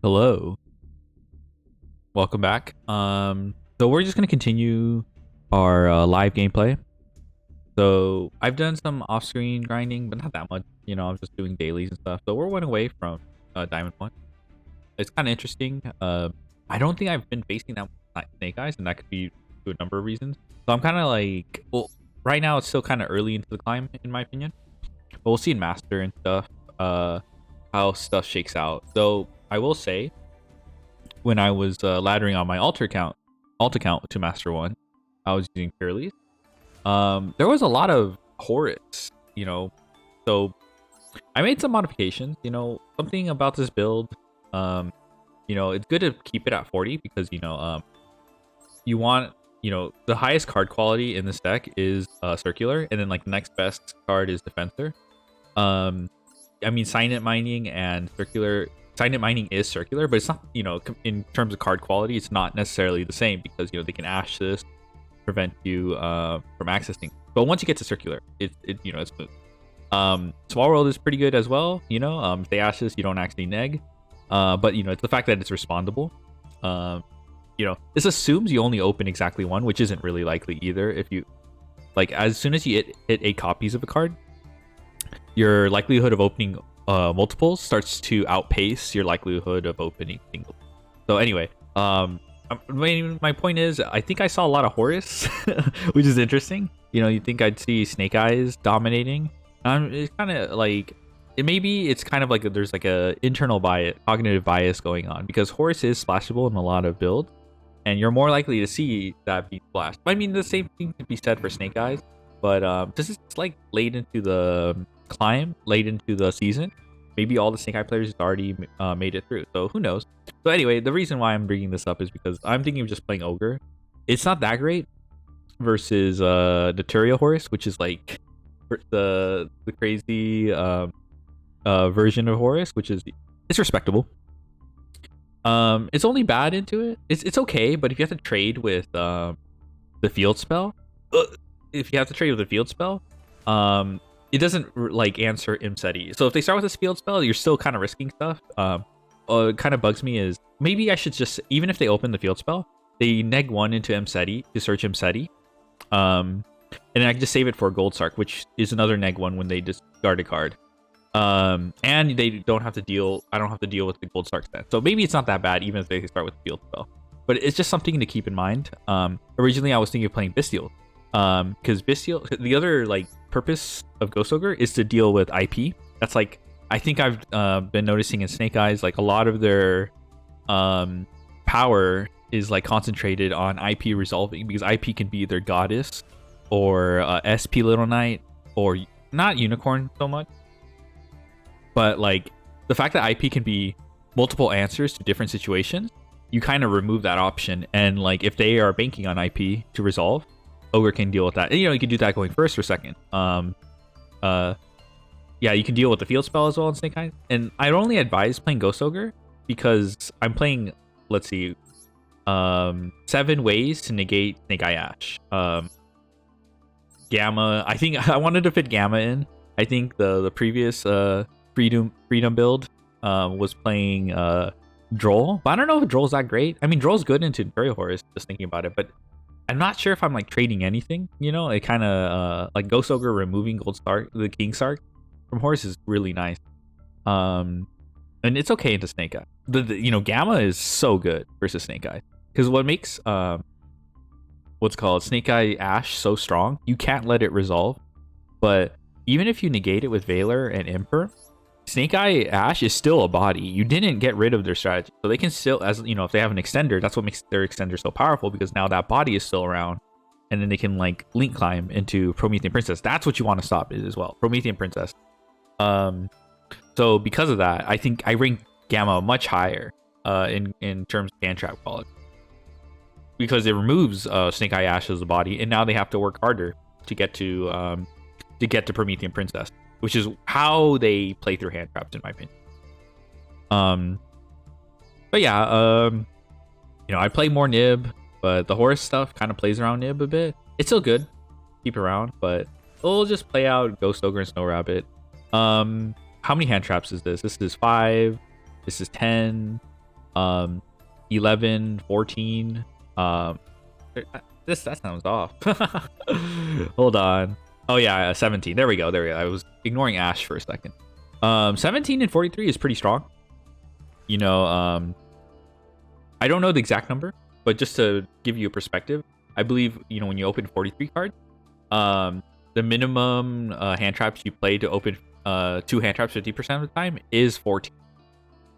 Hello, welcome back. So we're just gonna continue our live gameplay. So I've done some off-screen grinding, but not that much. You know, I'm just doing dailies and stuff. So we're one away from Diamond 1. It's kind of interesting. I don't think I've been facing that much Snake Eyes, and that could be to a number of reasons. So I'm kind of like, well, right now it's still kind of early into the climb, in my opinion. But we'll see in Master and stuff how stuff shakes out. So I will say, when I was laddering on my alt account to Master 1, I was using Purely. There was a lot of Horus, you know. So I made some modifications, you know. Something about this build, you know, it's good to keep it at 40 because, you know, you want, you know, the highest card quality in this deck is Circular, and then like the next best card is Defensor. I mean, Signet Mining and Circular. Signet Mining is Circular, but it's not, you know, in terms of card quality, it's not necessarily the same because, you know, they can Ash this, prevent you from accessing. But once you get to Circular, it you know, it's smooth. Small World is pretty good as well, you know. If they Ash this, you don't actually neg. But, you know, it's the fact that it's respondable. You know, this assumes you only open exactly one, which isn't really likely either. If you, like, as soon as you hit 8 copies of a card, your likelihood of opening multiples starts to outpace your likelihood of opening singles. So anyway, my point is, I think I saw a lot of Horus, which is interesting. You know, you think I'd see Snake Eyes dominating. It's kind of like, it's kind of like there's like a internal bias, cognitive bias going on, because Horus is splashable in a lot of builds, and you're more likely to see that be splashed. I mean, the same thing could be said for Snake Eyes, but this is like late into the climb, late into the season. Maybe all the Snake Eye players already made it through, so who knows. So anyway, the reason why I'm bringing this up is because I'm thinking of just playing Ogre. It's not that great versus the Turia Horus, which is like the crazy version of Horus, which is, it's respectable. It's only bad into it. It's okay, but if you have to trade with the field spell, it doesn't like answer Imseti. So if they start with this field spell, you're still kind of risking stuff. What kind of bugs me is, maybe I should just, even if they open the field spell, they neg 1 into Imseti to search Imseti. And then I can just save it for Gold Sark, which is another neg 1 when they discard a card. And they don't have to deal, I don't have to deal with the Gold Sark then. So maybe it's not that bad, even if they start with the field spell. But it's just something to keep in mind. Originally I was thinking of playing Bestial. Because Bestial, the other like purpose of Ghost Ogre is to deal with IP. That's like, I think I've been noticing in Snake Eyes, like a lot of their power is like concentrated on IP resolving, because IP can be either Goddess or SP Little Knight, or not Unicorn so much, but like the fact that IP can be multiple answers to different situations, you kind of remove that option. And like if they are banking on IP to resolve, Ogre can deal with that. And, you know, you can do that going first or second. Yeah, you can deal with the field spell as well in Snake Eyes. And I'd only advise playing Ghost Ogre because I'm playing, let's see, 7 ways to negate Snake Eye Ash. Gamma, I think I wanted to fit Gamma in. I think the previous Freedom build was playing Droll, but I don't know if Droll's that great. I mean, Droll's good into Imperial Horus, just thinking about it, but I'm not sure if I'm like trading anything, you know. It kind of like Ghost Ogre removing Gold Sark, the King Sark from Horus is really nice. And it's okay into Snake Eye. The you know, Gamma is so good versus Snake Eye, because what makes what's called Snake Eye Ash so strong, you can't let it resolve. But even if you negate it with Valor and Emperor, Snake Eye Ash is still a body. You didn't get rid of their strategy, so they can still, as you know, if they have an extender, that's what makes their extender so powerful, because now that body is still around, and then they can like link climb into Promethean Princess. That's what you want to stop it as well, Promethean Princess. So because of that, I think I rank Gamma much higher in terms of hand trap quality, because it removes Snake Eye Ash as a body, and now they have to work harder to get to Promethean Princess, which is how they play through hand traps, in my opinion. But yeah, you know, I play more Nib, but the Horus stuff kind of plays around Nib a bit. It's still good, keep around, but we'll just play out Ghost Ogre and Snow Rabbit. How many hand traps is this? This is 5. This is 10. 11, 14. That sounds off. Hold on. Oh yeah, 17. There we go. I was ignoring Ash for a second. 17 and 43 is pretty strong. You know, I don't know the exact number, but just to give you a perspective, I believe, you know, when you open 43 cards, the minimum hand traps you play to open 2 hand traps 50% of the time is 14.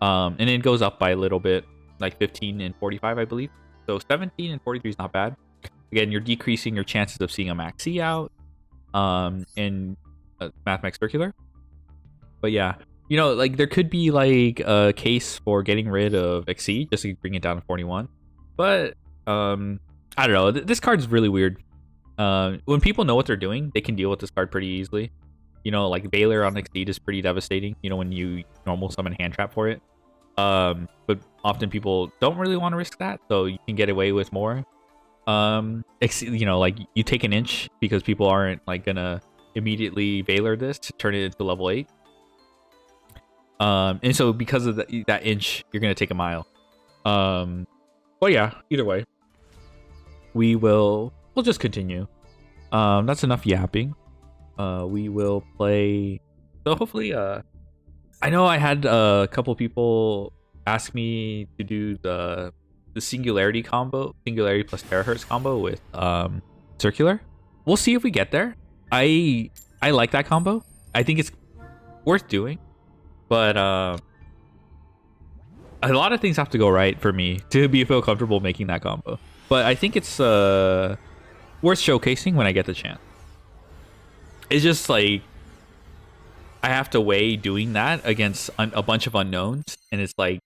And it goes up by a little bit, like 15 and 45, I believe. So 17 and 43 is not bad. Again, you're decreasing your chances of seeing a Max C out in Mathmech Circular. But yeah, you know, like there could be like a case for getting rid of Exceed just to bring it down to 41. But I don't know. This card's really weird. When people know what they're doing, they can deal with this card pretty easily. You know, like Baylor on Exceed is pretty devastating, you know, when you normal summon hand trap for it. But often people don't really want to risk that, so you can get away with more. You know, like you take an inch because people aren't like gonna immediately Baylor this to turn it into level 8. And so because of that inch, you're gonna take a mile. But yeah, either way, we'll just continue. That's enough yapping. We will play. So hopefully, I know I had a couple people ask me to do the Singularity combo, Singularity plus Terahertz combo with Circular. We'll see if we get there. I like that combo. I think it's worth doing, but a lot of things have to go right for me to feel comfortable making that combo. But I think it's worth showcasing when I get the chance. It's just like I have to weigh doing that against a bunch of unknowns, and it's like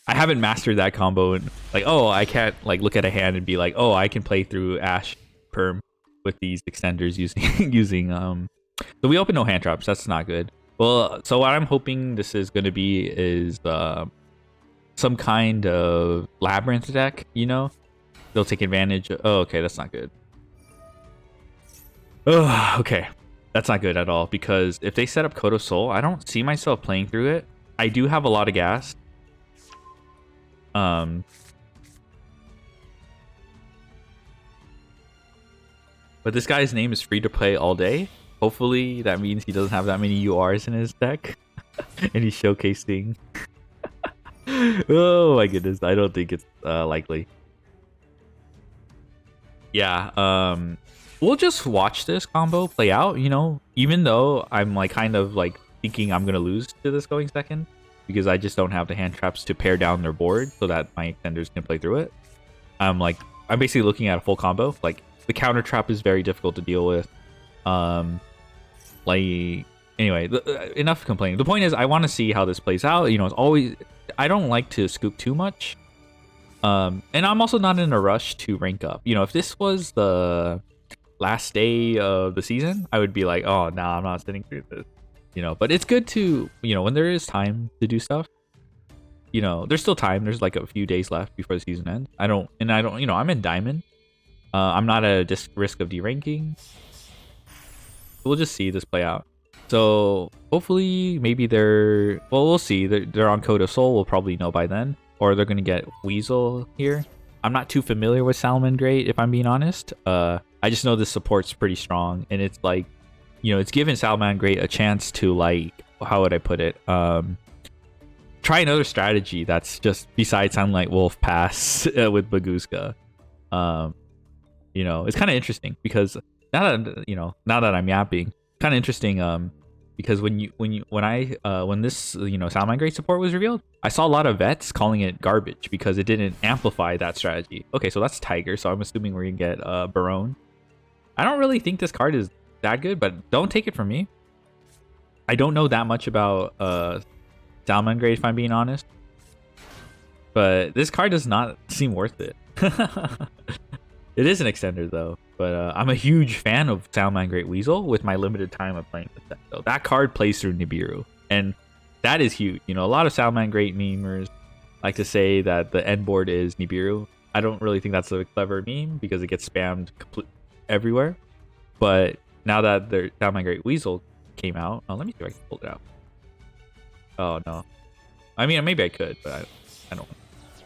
I haven't mastered that combo, and like, oh, I can't like look at a hand and be like, oh, I can play through Ash Perm with these extenders using so we open no hand traps. That's not good. Well, so what I'm hoping this is going to be is some kind of labyrinth deck, you know. They'll take advantage of, oh, okay, that's not good. Oh, okay, that's not good at all, because if they set up Code of Soul, I don't see myself playing through it. I do have a lot of gas. But this guy's name is free to play all day. Hopefully that means he doesn't have that many URs in his deck. And he's showcasing. Oh my goodness, I don't think it's likely. Yeah, we'll just watch this combo play out, you know, even though I'm like kind of like thinking I'm gonna lose to this going second, because I just don't have the hand traps to pare down their board so that my extenders can play through it. I'm basically looking at a full combo. Like the counter trap is very difficult to deal with. Like anyway, enough complaining. The point is I want to see how this plays out. You know, it's always, I don't like to scoop too much. And I'm also not in a rush to rank up. You know, if this was the last day of the season, I would be like, oh, no, I'm not sitting through this. You know, but it's good to, you know, when there is time to do stuff, you know, there's still time. There's like a few days left before the season ends. I don't, you know, I'm in Diamond. I'm not at a risk of deranking. We'll just see this play out. So hopefully maybe we'll see. They're on Code of Soul. We'll probably know by then. Or they're going to get Weasel here. I'm not too familiar with Salamangreat, if I'm being honest. I just know this support's pretty strong. And it's like, you know, it's given Salamangreat a chance to, like, how would I put it? Try another strategy that's just besides Sunlight Wolf Pass with Baguska. You know, it's kind of interesting because now that I'm yapping, kind of interesting. Because when this, you know, Salamangreat support was revealed, I saw a lot of vets calling it garbage because it didn't amplify that strategy. Okay, so that's Tiger, so I'm assuming we're gonna get Barone. I don't really think this card is that good, but don't take it from me. I don't know that much about Salamangreat, if I'm being honest, but this card does not seem worth it. It is an extender though, but I'm a huge fan of Salamangreat Weasel with my limited time of playing this deck. So that card plays through Nibiru, and that is huge. You know, a lot of Salamangreat memers like to say that the end board is Nibiru. I don't really think that's a clever meme because it gets spammed everywhere. But now that the Salamangreat Weasel came out, let me see if I can pull it out. Oh no, I mean maybe I could, but I don't.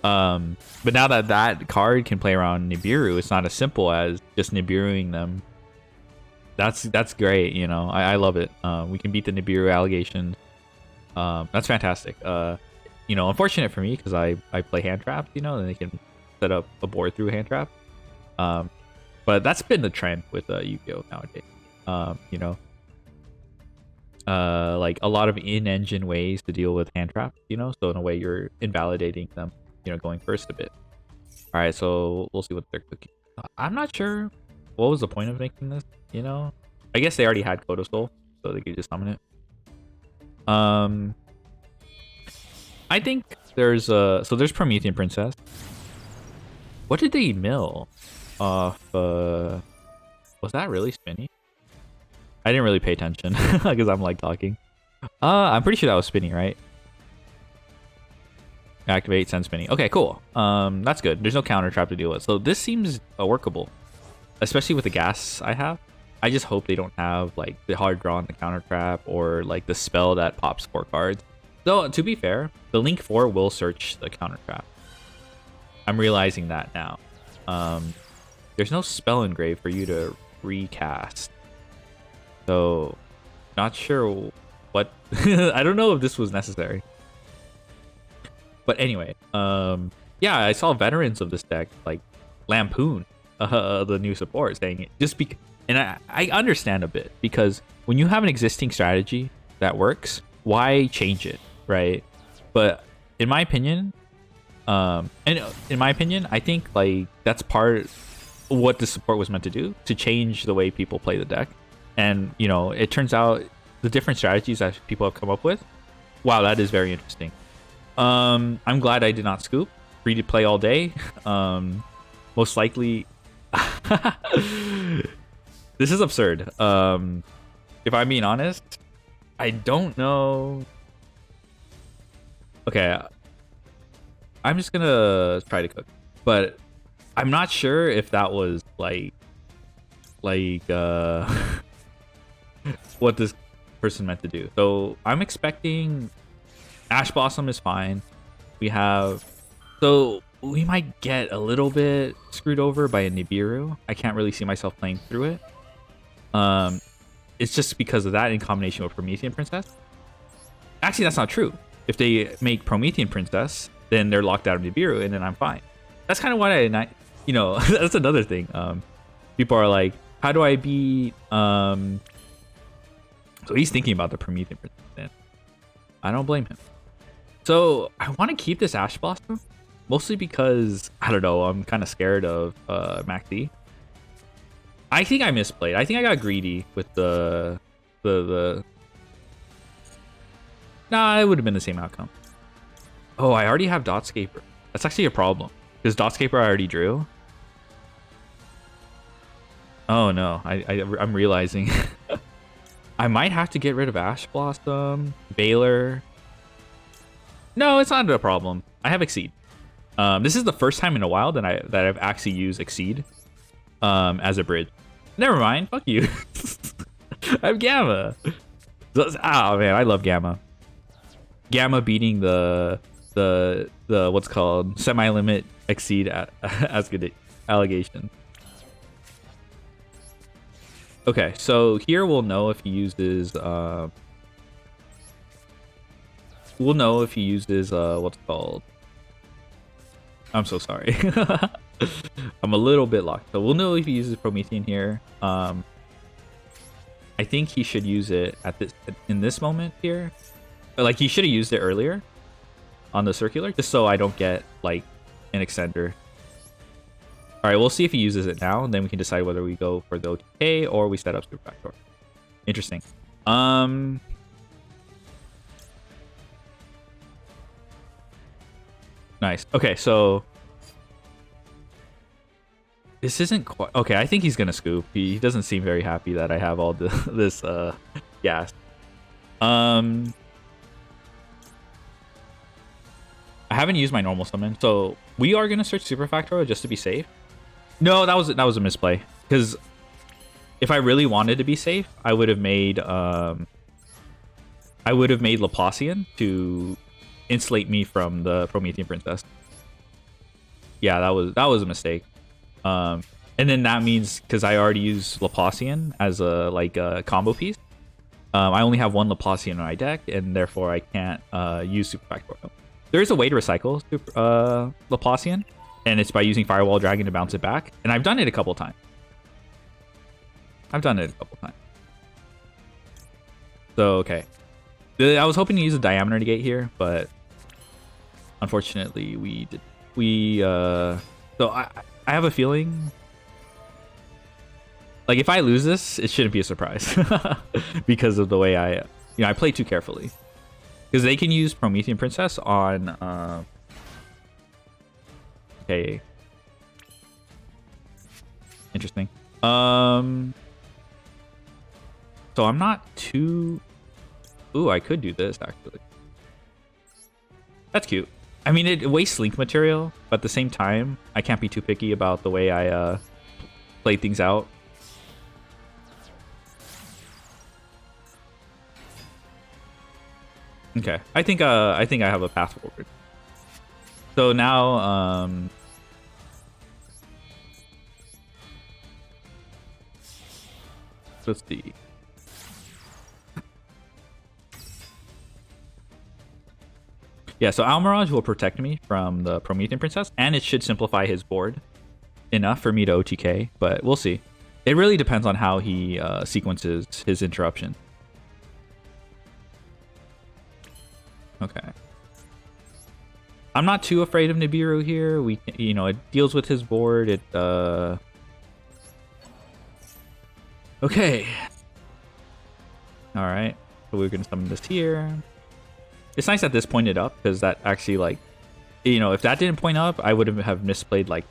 But now that that card can play around Nibiru, it's not as simple as just Nibiruing them. That's great, you know. I love it. We can beat the Nibiru allegations. That's fantastic. You know, unfortunate for me because I play hand traps, you know, and they can set up a board through hand trap. But that's been the trend with Yu-Gi-Oh nowadays. You know, like a lot of in-engine ways to deal with hand traps, you know. So in a way, you're invalidating them, you know, going first a bit. All right, so we'll see what they're cooking. I'm not sure what was the point of making this. You know, I guess they already had Swordsoul, so they could just summon it. I think there's there's Promethean Princess. What did they mill off? Was that really spinny? I didn't really pay attention because I'm like talking. I'm pretty sure that was spinny, right? Activate, send spinny. Okay, cool. That's good. There's no counter trap to deal with, so this seems workable, especially with the gas I have. I just hope they don't have like the hard draw on the counter trap or like the spell that pops 4 cards. So to be fair, the Link 4 will search the counter trap. I'm realizing that now. There's no spell engrave for you to recast. So not sure what I don't know if this was necessary. But anyway, yeah, I saw veterans of this deck like lampoon the new support, saying it just because. And I understand a bit, because when you have an existing strategy that works, why change it, right? But in my opinion, I think like that's part of what the support was meant to do, to change the way people play the deck. And you know, it turns out the different strategies that people have come up with, wow, that is very interesting. I'm glad I did not scoop. Free to play all day. Most likely. This is absurd. If I'm being honest, I don't know. Okay, I'm just gonna try to cook, but I'm not sure if that was like what this person meant to do. So I'm expecting Ash Blossom is fine. We have, so we might get a little bit screwed over by a Nibiru. I can't really see myself playing through it. It's just because of that in combination with Promethean Princess. Actually, that's not true. If they make Promethean Princess, then they're locked out of Nibiru, and then I'm fine. That's kind of why you know, that's another thing. People are like, how do I beat? So he's thinking about the Promethean Princess. Then I don't blame him. So I want to keep this Ash Blossom, mostly because I don't know. I'm kind of scared of Mac D. I think I misplayed. I think I got greedy with the. Nah, it would have been the same outcome. Oh, I already have Dotscaper. That's actually a problem, because Dotscaper I already drew. Oh no, I'm realizing I might have to get rid of Ash Blossom, Baylor. No, it's not a problem. I have Exceed. This is the first time in a while that I've actually used Exceed as a bridge. Never mind, fuck you. I have Gamma. Oh man, I love Gamma. Gamma beating the what's called semi-limit Exceed as good allegation. Okay, so here we'll know if he uses what's called, I'm so sorry. I'm a little bit locked. So we'll know if he uses Promethean here. I think he should use it in this moment here. Like, he should have used it earlier on the circular, just so I don't get like an extender. All right, we'll see if he uses it now, and then we can decide whether we go for the OTK or we set up Super Backdoor. Interesting. Nice. Okay, so this isn't quite okay. I think he's gonna scoop. He doesn't seem very happy that I have all this gas. I haven't used my normal summon, so we are gonna search Super Factor just to be safe. No, that was a misplay, because if I really wanted to be safe, I would have made Laplacian to insulate me from the Promethean Princess. Yeah, that was a mistake. And then that means because I already use Laplacian as a a combo piece, I only have one Laplacian in my deck, and therefore I can't use Super Factorial. There is a way to recycle Laplacian, and it's by using Firewall Dragon to bounce it back. And I've done it a couple times. So, okay. I was hoping to use a Diameter Negate here, but unfortunately we did. So I have a feeling, like, if I lose this, it shouldn't be a surprise because of the way I play too carefully. Because they can use Promethean Princess on okay. Interesting. So I'm not too... Ooh, I could do this, actually. That's cute. I mean, it wastes link material, but at the same time, I can't be too picky about the way I play things out. Okay, I think I have a path forward. So now, let's see. Yeah, so Almirage will protect me from the Promethean Princess, and it should simplify his board enough for me to OTK, but we'll see. It really depends on how he sequences his interruption. Okay. I'm not too afraid of Nibiru here. It deals with his board. Okay. All right. So we're gonna summon this here. It's nice that this pointed up, because that actually, if that didn't point up, I would have misplayed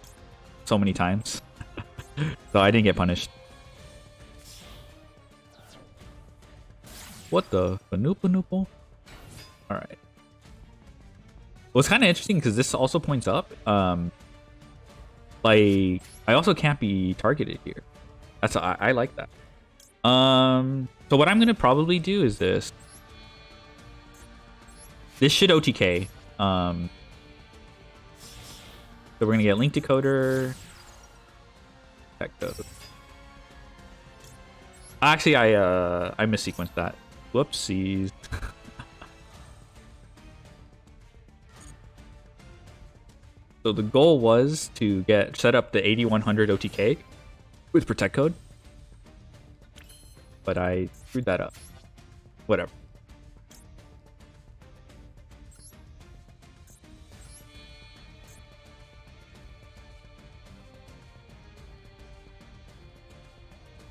so many times. So I didn't get punished. What the Fanoopa? All right. Well, it's kind of interesting because this also points up. I also can't be targeted here. I like that. So what I'm gonna probably do is this. This should OTK. So we're gonna get Link Decoder. Protectcode. Actually, I missequenced that. Whoopsies. So the goal was to set up the 8100 OTK with Protectcode, but I screwed that up. Whatever.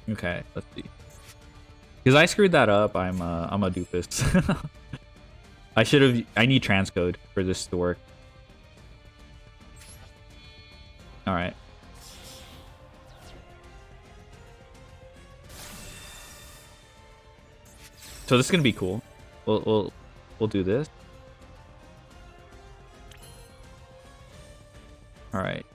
Okay, let's see. Because I screwed that up, I'm a doofus. I need transcode for this to work. All right. So this is gonna be cool. We'll do this. All right.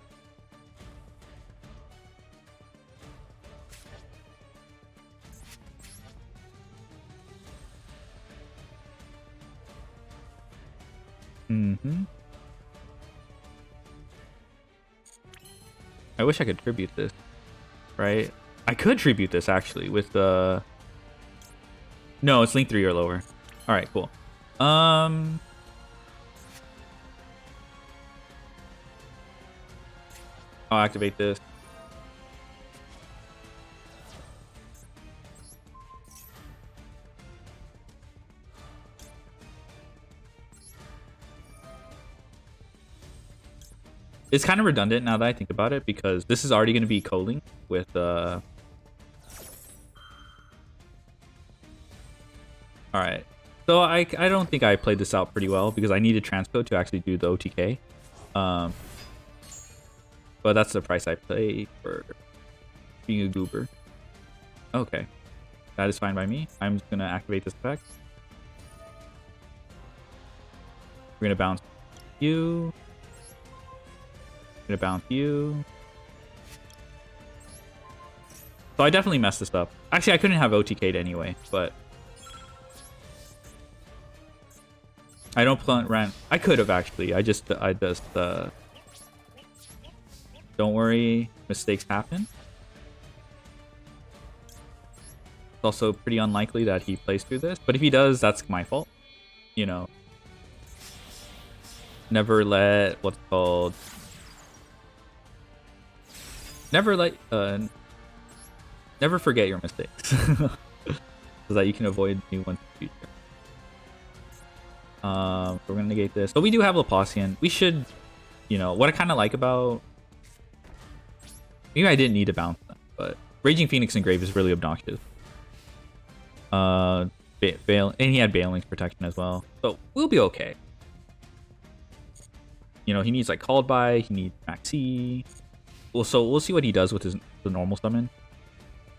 Mm-hmm. I wish I could tribute this, right? I could tribute this actually with the... No, it's Link 3 or lower. All right, cool. I'll activate this. It's kind of redundant now that I think about it, because this is already going to be co-linked with all right. So I don't think I played this out pretty well, because I needed transcode to actually do the OTK. But that's the price I pay for being a goober. Okay. That is fine by me. I'm just going to activate this effect. We're going to bounce you. Gonna bounce you. So I definitely messed this up. Actually, I couldn't have OTK'd anyway, but I don't plan rent. I could have actually. I just Don't worry, mistakes happen. It's also pretty unlikely that he plays through this, but if he does, that's my fault. You know, never let what's called never forget your mistakes so that you can avoid new ones in the future. We're gonna negate this, but we do have Laplacian. We should, you know, what I kind of like about, maybe I didn't need to bounce them, but Raging Phoenix Engrave is really obnoxious. And he had Bailing's protection as well, so we'll be okay. You know, he needs like Called By, he needs Maxi. Well, so we'll see what he does with the normal summon.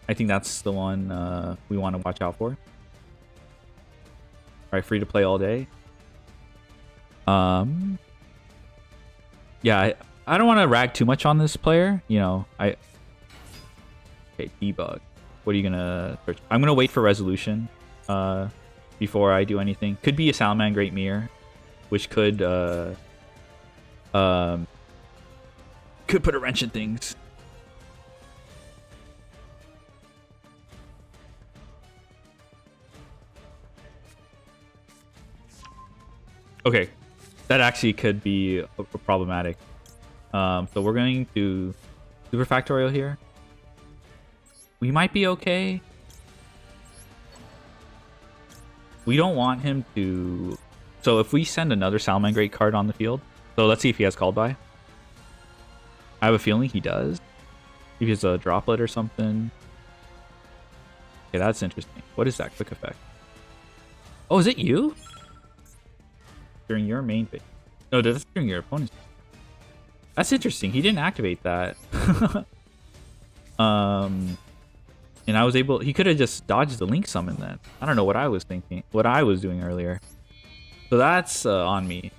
I think that's the one we want to watch out for. Alright, free to play all day. Yeah, I don't want to rag too much on this player. You know, okay, debug. What are you gonna search? I'm gonna wait for resolution before I do anything. Could be a Salamangreat mirror, which could put a wrench in things. Okay, that actually could be problematic. So we're going to Super Factorial here. We might be okay. We don't want him to... So if we send another Salamangreat card on the field, so let's see if he has Called By. I have a feeling he does. If he has a Droplet or something. Okay, that's interesting. What is that quick effect? Oh, is it you? During your main phase. No, that's during your opponent's phase. That's interesting. He didn't activate that. And I was able... He could have just dodged the Link Summon then. I don't know what I was thinking. What I was doing earlier. So that's on me.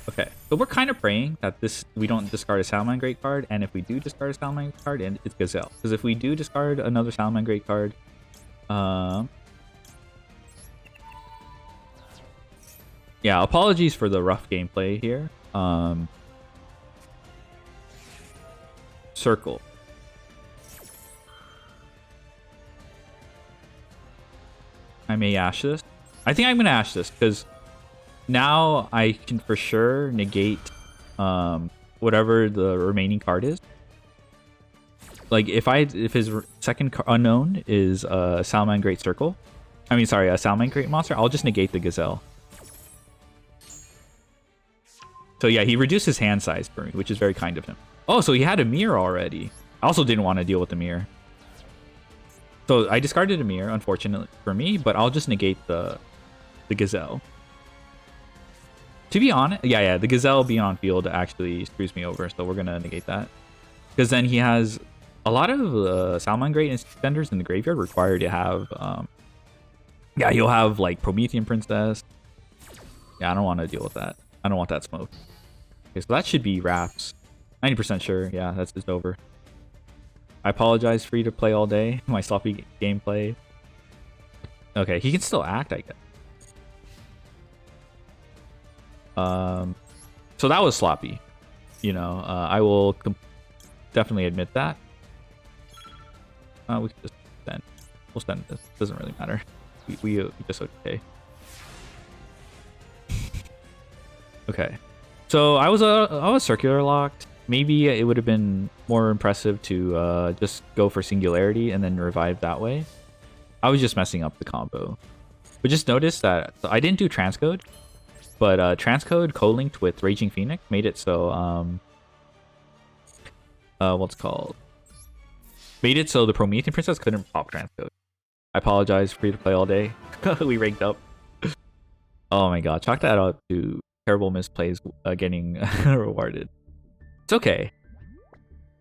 Okay. So we're kind of praying that we don't discard a Salamangreat card. And if we do discard a Salamangreat card, and it's Gazelle. Because if we do discard another Salamangreat card... yeah, apologies for the rough gameplay here. Circle. I may Ash this. I think I'm going to Ash this because now I can for sure negate whatever the remaining card is. Like if his second unknown is a Salamangreat Circle, a Salamangreat monster, I'll just negate the Gazelle. So yeah, he reduced his hand size for me, which is very kind of him. Oh, so he had a mirror already. I also didn't want to deal with the mirror. So I discarded a mirror, unfortunately for me, but I'll just negate the Gazelle. To be honest, yeah, the Gazelle being on field actually screws me over, so we're going to negate that. Because then he has a lot of Salamangreat extenders in the graveyard required to have... yeah, you'll have like Promethean Princess. Yeah, I don't want to deal with that. I don't want that smoke. Okay, so that should be wraps. 90% sure. Yeah, that's just over. I apologize, free to play all day. My sloppy gameplay. Okay, he can still act, I guess. So that was sloppy. You know, I will definitely admit that. We can just send. We'll send this. Doesn't really matter. We just okay. Okay, so I was circular locked. Maybe it would have been more impressive to just go for Singularity and then revive that way. I was just messing up the combo. But just notice that I didn't do Transcode, but Transcode co-linked with Raging Phoenix made it so what's it called? Made it so the Promethean Princess couldn't pop Transcode. I apologize, free to play all day. We ranked up. Oh my god, chalk that up to terrible misplays getting rewarded. It's okay.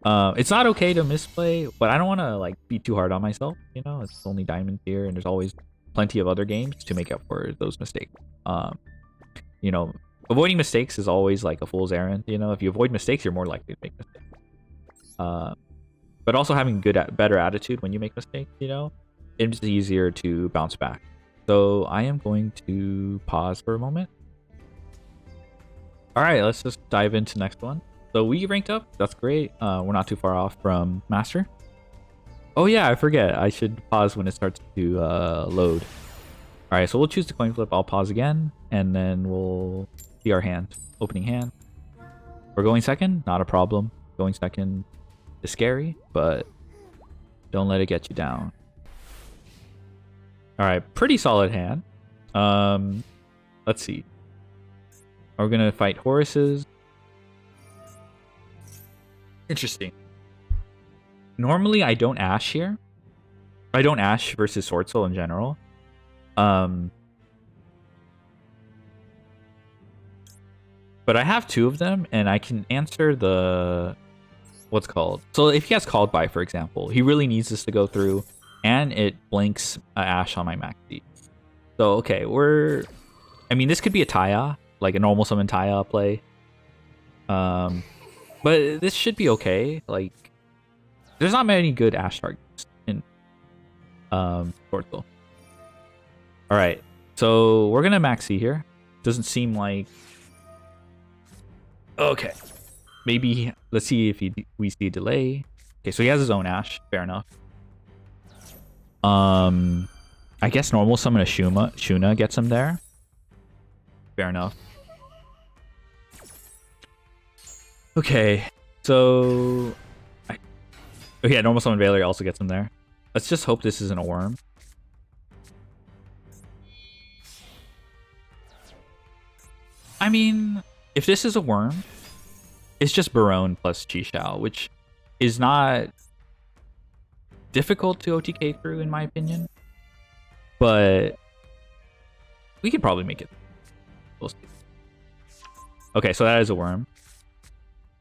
It's not okay to misplay, but I don't want to like be too hard on myself. You know, it's only diamond tier, and there's always plenty of other games to make up for those mistakes. You know, avoiding mistakes is always like a fool's errand. You know, if you avoid mistakes, you're more likely to make mistakes. But also having better attitude when you make mistakes. You know, it's easier to bounce back. So I am going to pause for a moment. All right, let's just dive into next one. So we ranked up. That's great. We're not too far off from Master. Oh yeah, I forget. I should pause when it starts to load. All right, so we'll choose the coin flip. I'll pause again, and then we'll see our hand. Opening hand. We're going second. Not a problem. Going second is scary, but don't let it get you down. All right, pretty solid hand. Let's see. We're gonna fight Horuses. Interesting. Normally, I don't Ash here. I don't Ash versus Swordsoul in general. But I have two of them, and I can answer the what's called. So if he has Called By, for example, he really needs this to go through, and it blinks Ash on my maxi. So okay, I mean, this could be a Taya, like a normal summon Taya play. But this should be okay. Like, there's not many good Ash targets in Swordsoul. All right, so we're gonna maxi here. Doesn't seem like. Okay, maybe let's see if we see a delay. Okay, so he has his own Ash. Fair enough. I guess normal summon a Shuna gets him there. Fair enough. Okay, so okay, normal summon Valerie also gets him there. Let's just hope this isn't a worm. I mean, if this is a worm, it's just Barone plus Chi-Shao, which is not difficult to OTK through, in my opinion. But we could probably make it. We'll see. Okay, so that is a worm.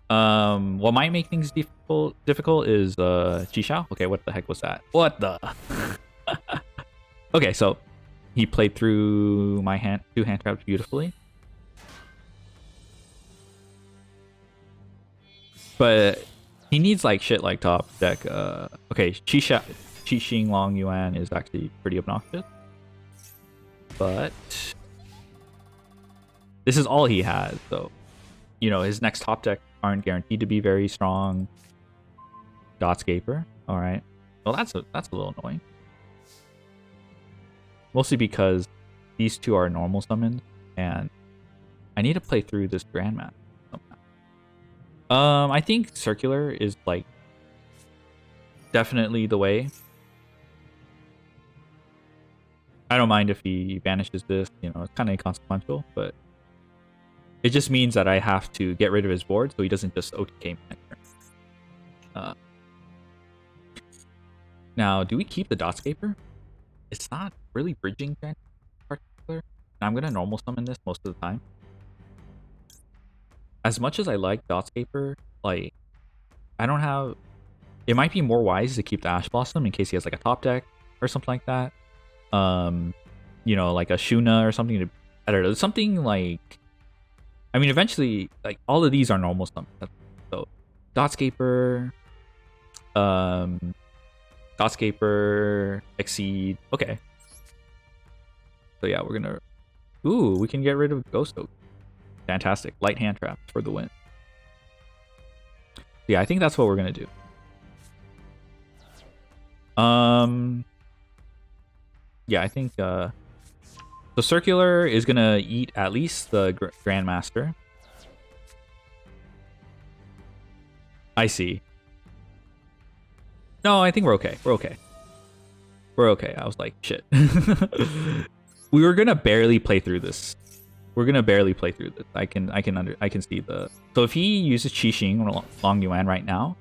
What might make things difficult is Chi-Shao. Okay, what the heck was that? What the? Okay, so he played through my two hand traps beautifully. But he needs like shit like top deck. Okay, Qixing Long Yuan is actually pretty obnoxious. But this is all he has, so you know his next top deck aren't guaranteed to be very strong. Dotscaper. Alright. Well, that's a little annoying. Mostly because these two are normal summons, and I need to play through this Grandmaster. I think circular is like definitely the way. I don't mind if he banishes this, you know, it's kind of inconsequential, but it just means that I have to get rid of his board so he doesn't just OTK me next turn. Now, do we keep the Dotscaper? It's not really bridging in particular. And I'm gonna normal summon this most of the time. As much as I like Dotscaper, like, I don't have... It might be more wise to keep the Ash Blossom in case he has, like, a top deck or something like that. You know, like a Shuna or something. I don't know, something like... I mean, eventually, like, all of these are normal summons. So, Dotscaper... Dotscaper... Exceed... Okay. So, yeah, we're gonna... Ooh, we can get rid of Ghost Oak. Fantastic. Light hand trap for the win. Yeah, I think that's what we're gonna do. Yeah, I think the circular is gonna eat at least the Grandmaster. I see. No, I think we're okay. We're okay. We're okay. I was like, shit. We were gonna barely play through this. We're gonna barely play through this. I can see the. So if he uses Qixing Long Yuan right now,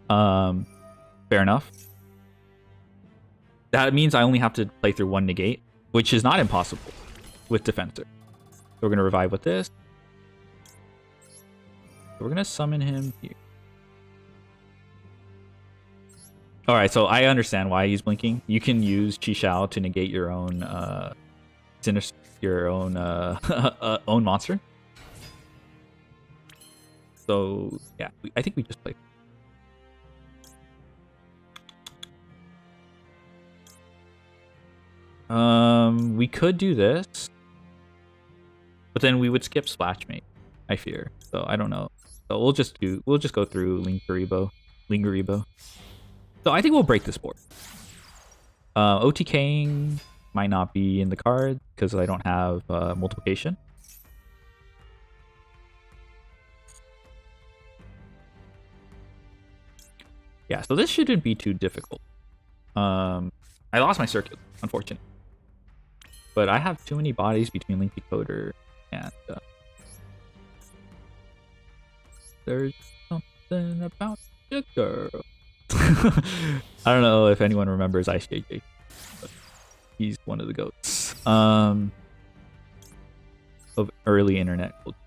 fair enough. That means I only have to play through one negate, which is not impossible with Defensor. So we're gonna revive with this. So we're gonna summon him here. All right, so I understand why he's blinking. You can use Chi-Shao to negate your own own monster. So yeah, I think we just played. We could do this, but then we would skip Splashmate, I fear. So I don't know. So we'll just go through Lingaribo. So I think we'll break this board. OTKing might not be in the card because I don't have multiplication. Yeah, so this shouldn't be too difficult. I lost my circuit, unfortunately. But I have too many bodies between Link Decoder and... there's something about the girl. I don't know if anyone remembers Ice JJ, but he's one of the goats. Of early internet culture.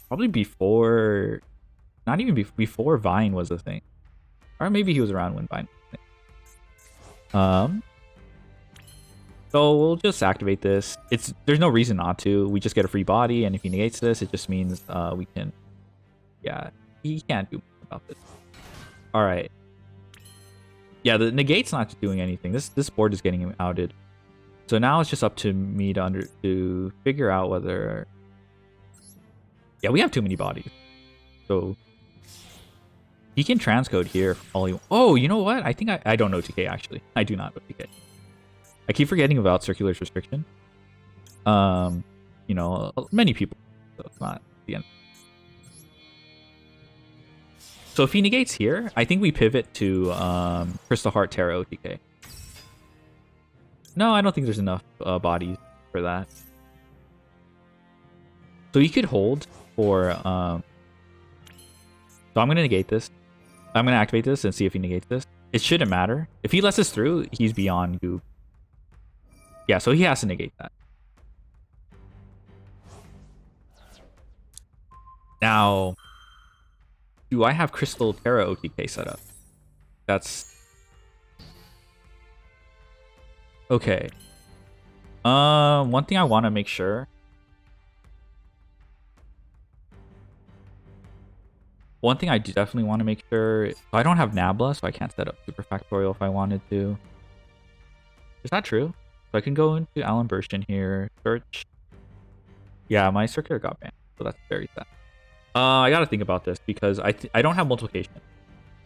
Probably before... Not even before Vine was a thing. Or maybe he was around when Vine was a thing. So we'll just activate this. There's no reason not to. We just get a free body, and if he negates this, it just means we can... Yeah, he can't do much about this. Alright. Yeah, the negate's not doing anything. This board is getting him outed. So now it's just up to me to figure out whether... Yeah, we have too many bodies. So... He can transcode here all he... Oh, you know what? I think I don't know TK, actually. I do not know TK. I keep forgetting about Circular's restriction. You know, many people. So it's not the end. So if he negates here, I think we pivot to Crystal Heart Terra OTK. No, I don't think there's enough bodies for that. So he could hold for... So I'm going to negate this. I'm going to activate this and see if he negates this. It shouldn't matter. If he lets us through, he's beyond Goob. Yeah, so he has to negate that. Now, do I have Crystal Terra OTK set up? That's... Okay. One thing I want to make sure... One thing I definitely want to make sure... I don't have Nabla, so I can't set up Super Factorial if I wanted to. Is that true? So I can go into Alan Burston here, search. Yeah, my circular got banned, so that's very sad. I gotta think about this because I don't have multiplication.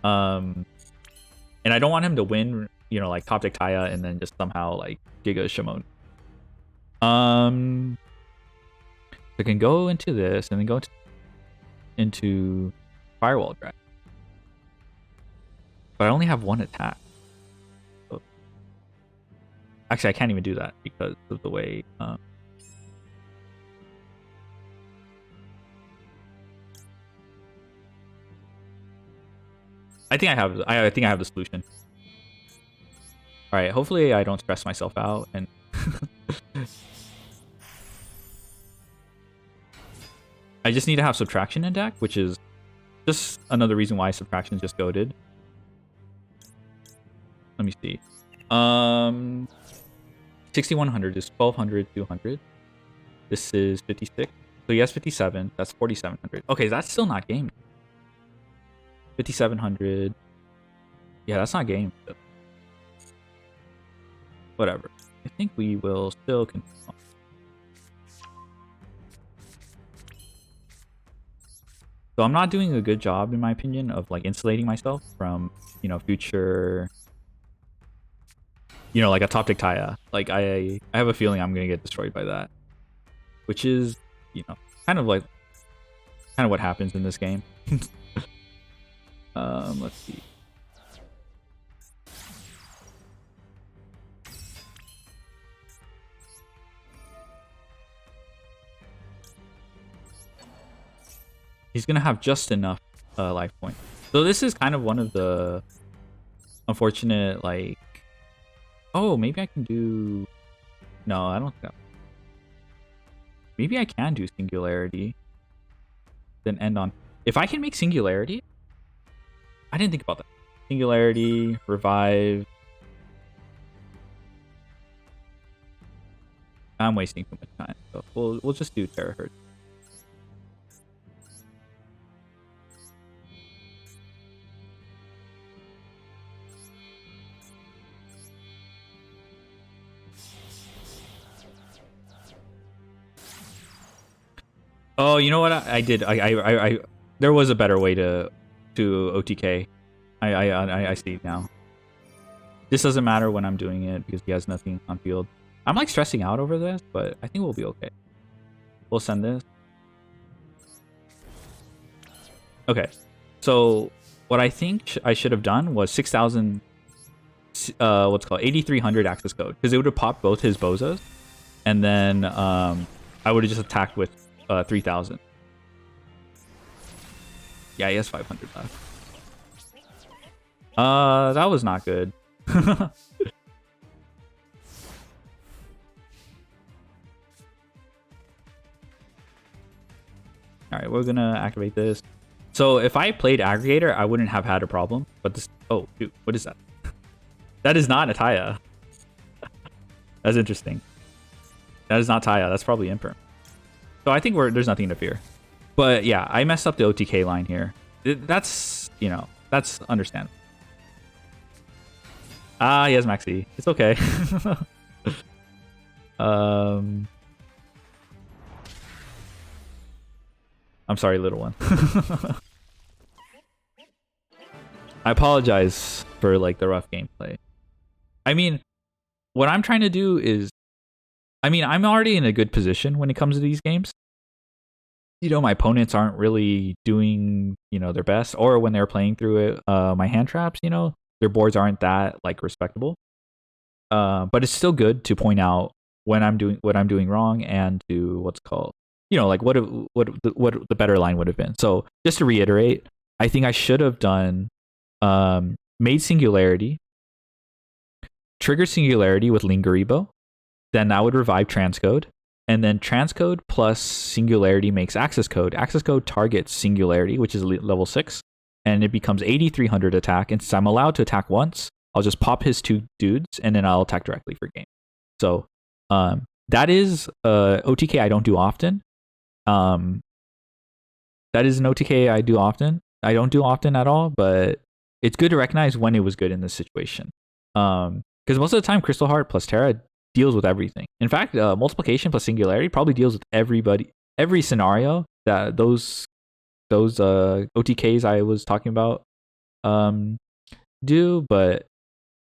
And I don't want him to win, you know, like top deck Taya and then just somehow like Giga Shimon. I can go into this and then go into Firewall Drag. But I only have one attack. So... Actually, I can't even do that because of the way... I think I have the solution. All right, hopefully I don't stress myself out and I just need to have subtraction in deck, which is just another reason why subtraction is just goated. Let me see. 6100 is 1200, 200. This is 56. So he has 57. That's 4700. Okay, that's still not game. 5700. Yeah, that's not game. Whatever. I think we will still continue on. So I'm not doing a good job, in my opinion, of like insulating myself from, you know, future, you know, like a top deck Taya. Like I have a feeling I'm gonna get destroyed by that, which is, you know, kind of what happens in this game. Let's see. He's gonna have just enough life points. So this is kind of one of the unfortunate, like... Oh, maybe I can do... No, I don't think that... Maybe I can do Singularity. Then end on... If I can make Singularity... I didn't think about that. Singularity, Revive... I'm wasting too much time, so we'll just do Terahertz. Oh, you know what I did? I There was a better way to OTK. I see it now. This doesn't matter when I'm doing it because he has nothing on field. I'm like stressing out over this, but I think we'll be okay. We'll send this. Okay, so what I think I should have done was 6,000. What's called 8,300 access code, because it would have popped both his bozos, and then I would have just attacked with 3,000. Yeah, he has 500 left. That was not good. All right, we're gonna activate this. So if I played aggregator, I wouldn't have had a problem. But this, oh dude, what is that? That is not a Taya. That's interesting. That is not Taya. That's probably Imperm. So I think there's nothing to fear. But yeah, I messed up the OTK line here. That's, you know, that's understandable. Ah, he has Maxi. It's okay. I'm sorry, little one. I apologize for like the rough gameplay. I mean, what I'm trying to do is, I mean, I'm already in a good position when it comes to these games. You know, my opponents aren't really doing, you know, their best, or when they're playing through it, my hand traps, you know, their boards aren't that like respectable. But it's still good to point out when I'm doing what I'm doing wrong, and to what's called, you know, like what the better line would have been. So just to reiterate, I think I should have done made Singularity, trigger Singularity with Lingeribo, then that would revive Transcode, and then Transcode plus Singularity makes Access Code. Access Code targets Singularity, which is level 6, and it becomes 8,300 attack. And since I'm allowed to attack once, I'll just pop his 2 dudes, and then I'll attack directly for game. So that is OTK I don't do often. That is an OTK I do often. I don't do often at all, but it's good to recognize when it was good in this situation. Because most of the time, Crystal Heart plus Terra deals with everything. In fact, multiplication plus Singularity probably deals with every scenario that those OTKs I was talking about do. But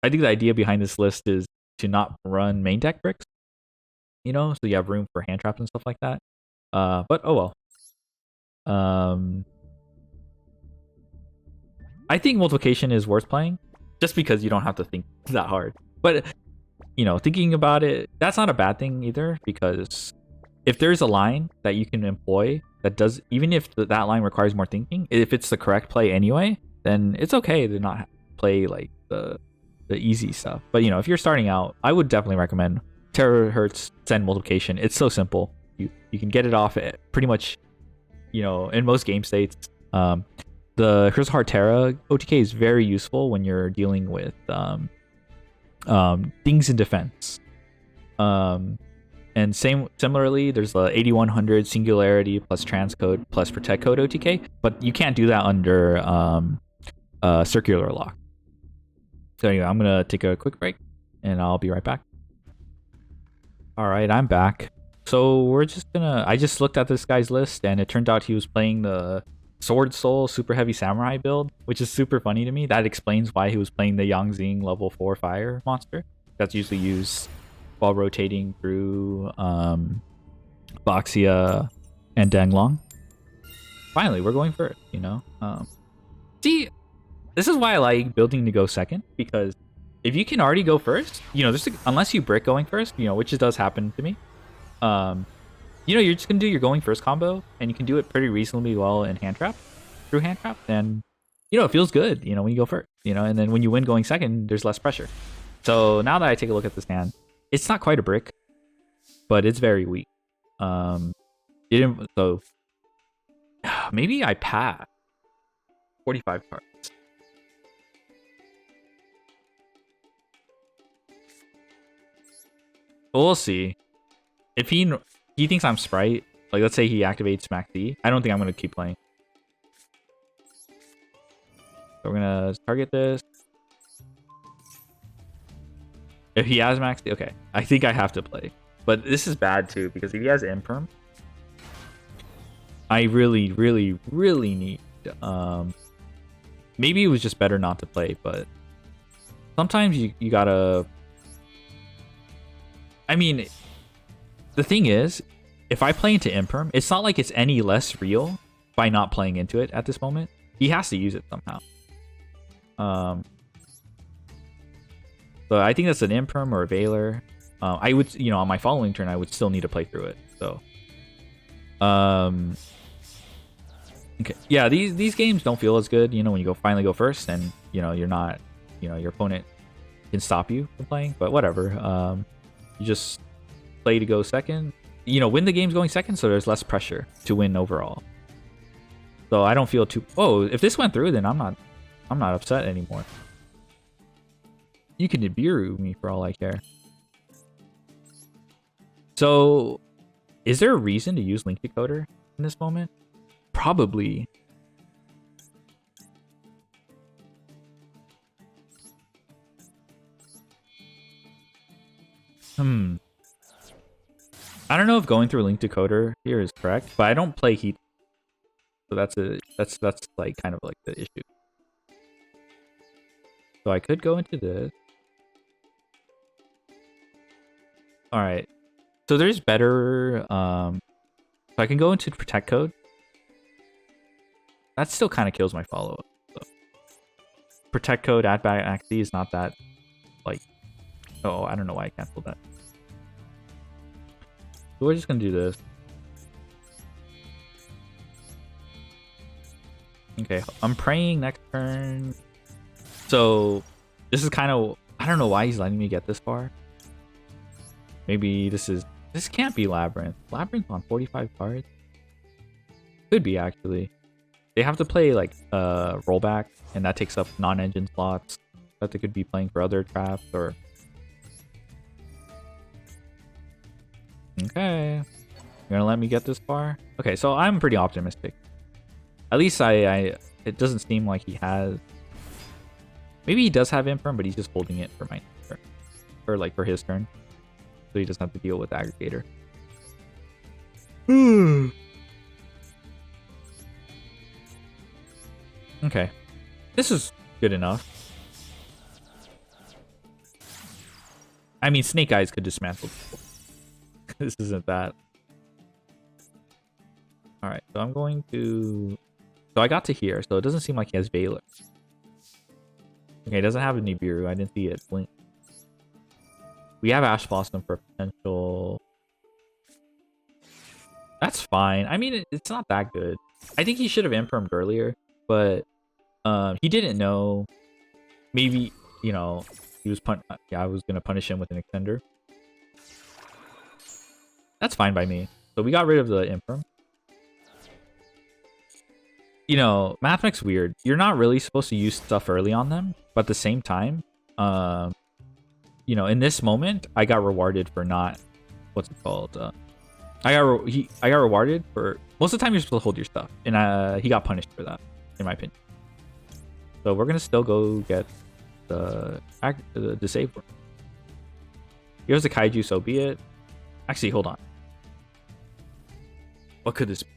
I think the idea behind this list is to not run main deck bricks, you know, so you have room for hand traps and stuff like that. But oh well. I think multiplication is worth playing just because you don't have to think that hard. But, you know, thinking about it, that's not a bad thing either, because if there's a line that you can employ that does, even if that line requires more thinking, if it's the correct play anyway, then it's okay to not play like the easy stuff. But, you know, if you're starting out, I would definitely recommend Terahertz Send Multiplication. It's so simple. You can get it off at pretty much, you know, in most game states. The Crystal Heart Terra OTK is very useful when you're dealing with things in defense. And similarly, there's the 8100 Singularity plus Transcode plus Protectcode OTK, but you can't do that under Circular Lock. So anyway, I'm gonna take a quick break, and I'll be right back. All right, I'm back. So we're just gonna. I just looked at this guy's list, and it turned out he was playing the Swordsoul Super Heavy Samurai build, which is super funny to me. That explains why he was playing the Yangzing level 4 fire monster. That's usually used while rotating through Boxia and Denglong. Finally, we're going first, you know? See, this is why I like building to go second, because if you can already go first, you know, unless you brick going first, you know, which does happen to me, you know, you're just gonna do your going first combo, and you can do it pretty reasonably well in hand trap, through hand trap, and you know, it feels good, you know, when you go first, you know, and then when you win going second, there's less pressure. So now that I take a look at this hand, it's not quite a brick, but it's very weak. So maybe I pass 45 cards. We'll see. If he thinks I'm Spright, like let's say he activates Max D, I don't think I'm gonna keep playing. So we're gonna target this. If he has Max D, okay, I think I have to play. But this is bad too, because if he has Imperm, I really, really, really need. Maybe it was just better not to play, but sometimes you gotta. I mean, the thing is, if I play into Imperm, it's not like it's any less real by not playing into it at this moment. He has to use it somehow. So I think that's an Imperm or a Veiler. I would, on my following turn, I would still need to play through it. So, okay, yeah, these games don't feel as good, when you finally go first, and you're not, your opponent can stop you from playing. But whatever. You just play to go second. Win the game's going second, so there's less pressure to win overall. So I don't feel too. Oh, if this went through, then I'm not upset anymore. You can Nibiru me for all I care. So, is there a reason to use Link Decoder in this moment? Probably. I don't know if going through Link Decoder here is correct, but I don't play Heat, so that's like kind of like the issue. So I could go into this. All right. So there's better. So I can go into Protectcode. That still kind of kills my follow-up. So. Protectcode add back Axie is not that like. Oh, I don't know why I canceled that. So we're just gonna do this. Okay, I'm praying next turn. So this is kind of, I don't know why he's letting me get this far. Maybe this can't be Labyrinth. Labyrinth on 45 cards? Could be, actually. They have to play like rollback, and that takes up non-engine slots that they could be playing for other traps or. Okay, you're gonna let me get this far? Okay, so I'm pretty optimistic. At least it doesn't seem like he has. Maybe he does have Imperm, but he's just holding it for my turn, or like for his turn, so he doesn't have to deal with Aggregator. Okay, this is good enough. I mean, Snake Eyes could dismantle people. This isn't that. All right, so I'm going to. So I got to here, so it doesn't seem like he has Veiler. Okay, it doesn't have a Nibiru. I didn't see it. Blink. We have Ash Blossom for potential. That's fine. I mean, it's not that good. I think he should have Impermed earlier, but he didn't know. Maybe, he was I was gonna punish him with an extender. That's fine by me. So we got rid of the Imperm. Mathmech's weird. You're not really supposed to use stuff early on them, but at the same time, in this moment, I got rewarded for not, what's it called? I got rewarded for most of the time you're supposed to hold your stuff, and he got punished for that, in my opinion. So we're gonna still go get the save word. Here's the Kaiju, so be it. Actually, hold on. What could this be?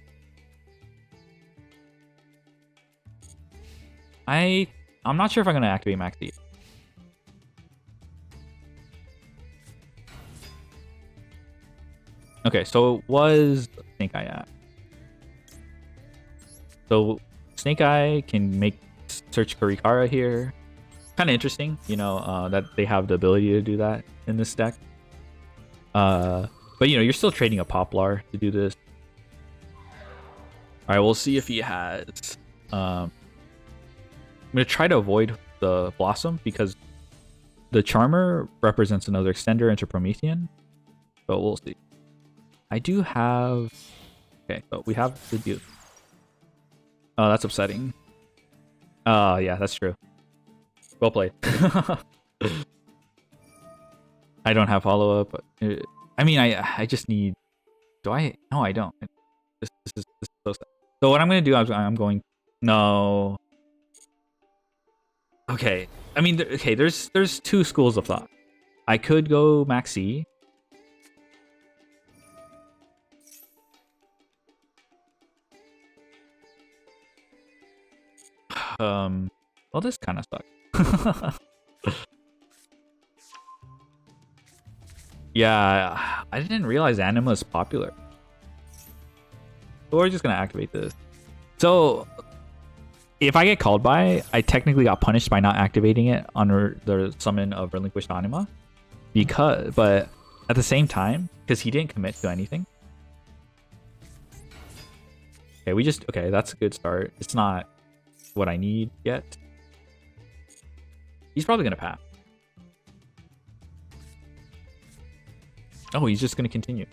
I'm not sure if I'm gonna activate Max D. Okay, so it was Snake Eye at. So Snake Eye can make search Kurikara here. Kind of interesting, that they have the ability to do that in this deck. But you're still trading a Poplar to do this. All right, we'll see if he has. I'm gonna try to avoid the Blossom because the Charmer represents another extender into Promethean. But we'll see. I do have. Okay, so we have the deal. Oh, that's upsetting. Yeah, that's true. Well played. I don't have follow-up. I mean, I just need. Do I? No, I don't. This is so sad. So what I'm gonna do? I'm going. No. Okay. I mean, okay. There's two schools of thought. I could go Maxi. Well, this kind of sucks. Yeah, I didn't realize Anima is popular. So we're just gonna activate this. So if I get called by, I technically got punished by not activating it under the summon of Relinquished Anima. But at the same time, because he didn't commit to anything. Okay, that's a good start. It's not what I need yet. He's probably gonna pass. Oh, he's just gonna continue.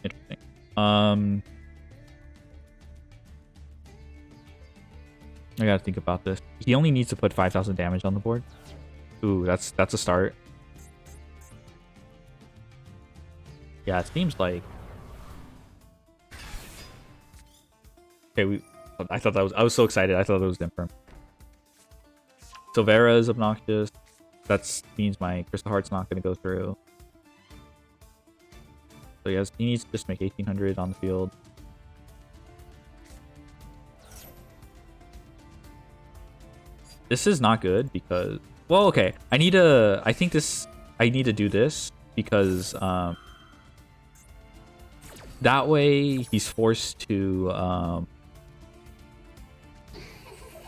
Interesting. I gotta think about this. He only needs to put 5,000 damage on the board. Ooh, that's a start. Yeah, it seems like. Okay, I was so excited. I thought that was infirm. Silvera is obnoxious. That means my Crystal Heart's not going to go through. So yes, he needs to just make 1,800 on the field. This is not good because, well, okay. I need to do this because that way he's forced to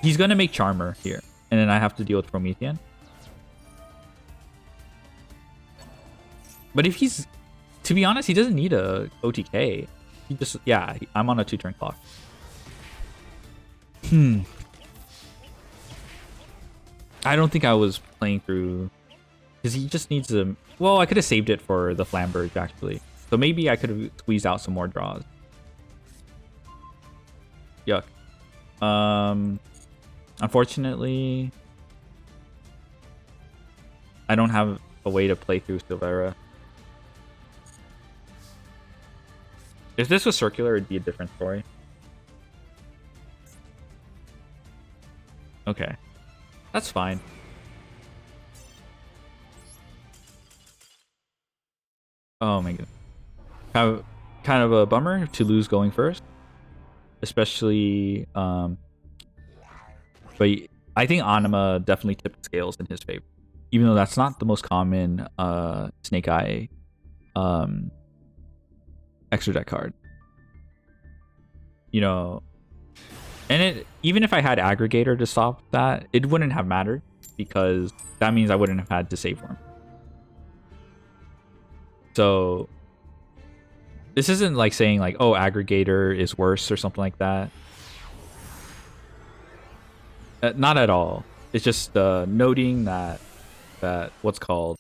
he's gonna make Charmer here, and then I have to deal with Promethean. But if he's, to be honest, he doesn't need a OTK. He just, yeah, I'm on a 2-turn clock. I don't think I was playing through, because he just needs to, well, I could have saved it for the Flamberge, actually. So maybe I could have squeezed out some more draws. Yuck. Unfortunately, I don't have a way to play through Silvera. If this was circular, it'd be a different story. Okay. That's fine. Oh my god. Kind of a bummer to lose going first. Especially, but I think Anima definitely tipped the scales in his favor. Even though that's not the most common Snake Eye extra deck card. You know, and even if I had Aggregator to stop that, it wouldn't have mattered because that means I wouldn't have had to save for him. So this isn't like saying like, oh, Aggregator is worse or something like that. Not at all. It's just noting that what's called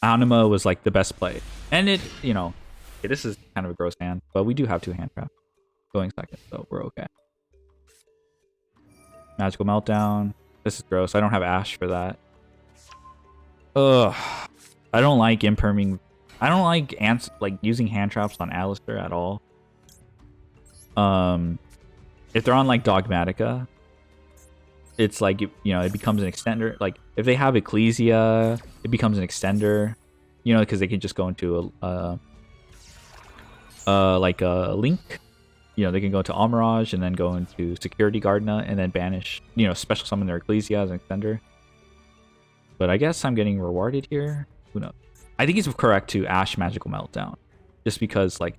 Anima was like the best play, and it, you know, okay, this is kind of a gross hand, but we do have 2 hand traps going second, so we're okay. Magical Meltdown. This is gross. I don't have Ash for that. Ugh. I don't like imperming. I don't like using hand traps on Alistair at all. If they're on like Dogmatica, it's like, you know, it becomes an extender. Like if they have Ecclesia, it becomes an extender. You know, because they can just go into like a Link. You know, they can go into Almirage and then go into Security Gardena and then banish, you know, special summon their Ecclesia as an extender. But I guess I'm getting rewarded here. Who knows? I think it's correct to Ash Magical Meltdown. Just because, like,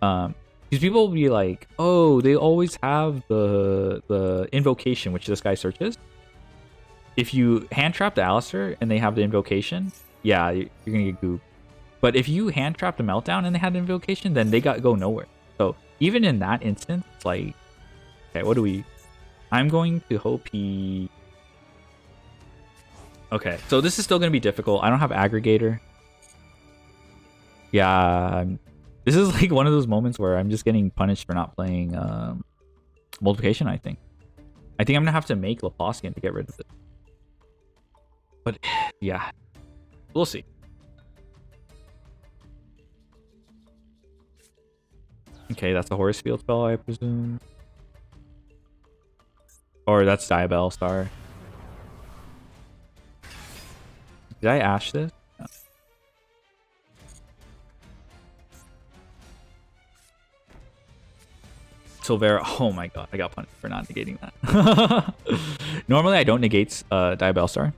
because people will be like, oh, they always have the invocation, which this guy searches. If you hand trap the Alistair and they have the invocation, yeah, you're gonna get gooped. But if you hand trap the Meltdown and they had the invocation, then they go nowhere. So even in that instance, like, okay, what do we? I'm going to hope he. Okay, so this is still gonna be difficult. I don't have Aggregator. Yeah, this is like one of those moments where I'm just getting punished for not playing Multiplication, I think. I'm gonna have to make Laplacian to get rid of it. But yeah, we'll see. Okay, that's a Horus Field spell, I presume. Or that's Diabell Star. Did I Ash this? No. Silvera. Oh my god, I got punished for not negating that. Normally I don't negate Diabell Star.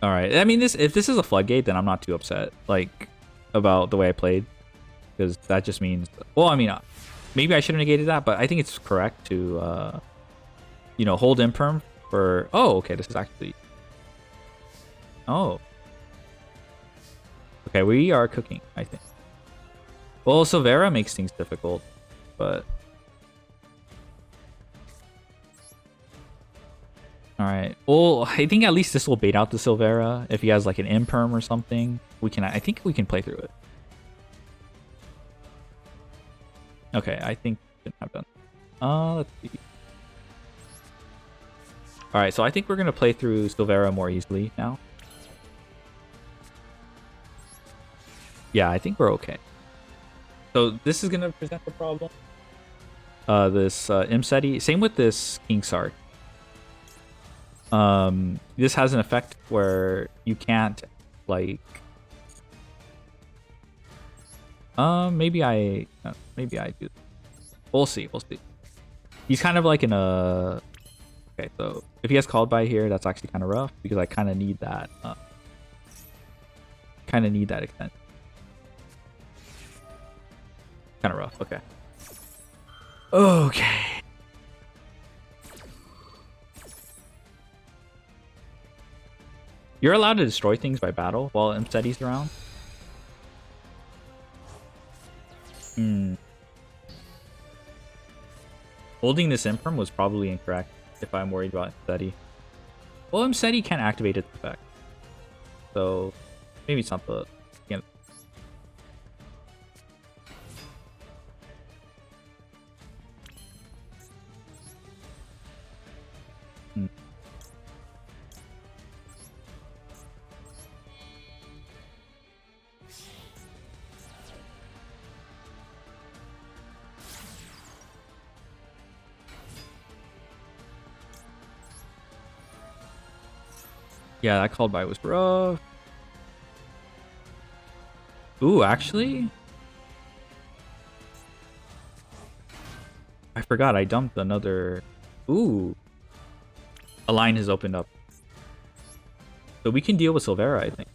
All right. I mean, if this is a floodgate, then I'm not too upset like about the way I played, because that just means, well, I mean, maybe I should have negated that, but I think it's correct to you know, hold imperm for. Oh, okay. This is actually. Oh. Okay, we are cooking, I think. Well, Silvera makes things difficult, but... Alright. Well, I think at least this will bait out the Silvera. If he has like an imperm or something, I think we can play through it. Okay, I think we shouldn't have done. Let's see. Alright, so I think we're going to play through Silvera more easily now. Yeah, I think we're okay. So this is going to present the problem. This Imseti. Same with this King Sark. This has an effect where you can't, like... maybe I do. We'll see. He's kind of like in a... Okay, so if he has Called By here, that's actually kind of rough, because I kind of need that. Extent. Kind of rough. Okay. Okay. You're allowed to destroy things by battle while Imseti's around. Holding this Imperm was probably incorrect if I'm worried about Imseti. Well, Imseti can't activate its effect. So maybe it's not the... Yeah, that Called By was rough. Ooh, actually? I forgot I dumped another... Ooh. A line has opened up. So we can deal with Silvera, I think.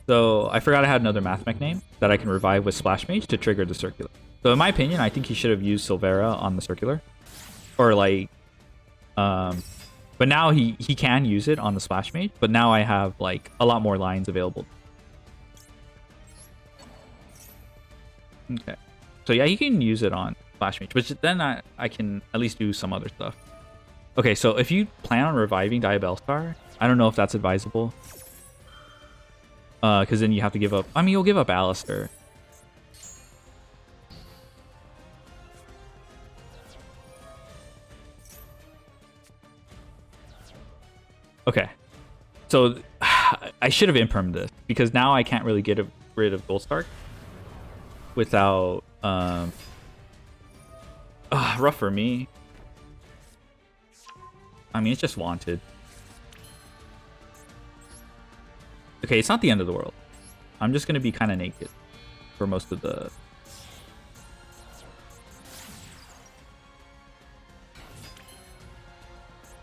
So I forgot I had another Mathmech name that I can revive with Splash Mage to trigger the Circular. So in my opinion, I think he should have used Silvera on the Circular. Or like... But now he can use it on the Splash Mage, but now I have like a lot more lines available. Okay. So yeah, he can use it on Splash Mage, but then I can at least do some other stuff. Okay, so if you plan on reviving Diabell Star, I don't know if that's advisable. Because then you have to give up... I mean, you'll give up Alistair. Okay, so I should have impermed this, because now I can't really get rid of Goldstark without rough for me. I mean, it's just wanted. Okay, it's not the end of the world. I'm just gonna be kind of naked for most of the...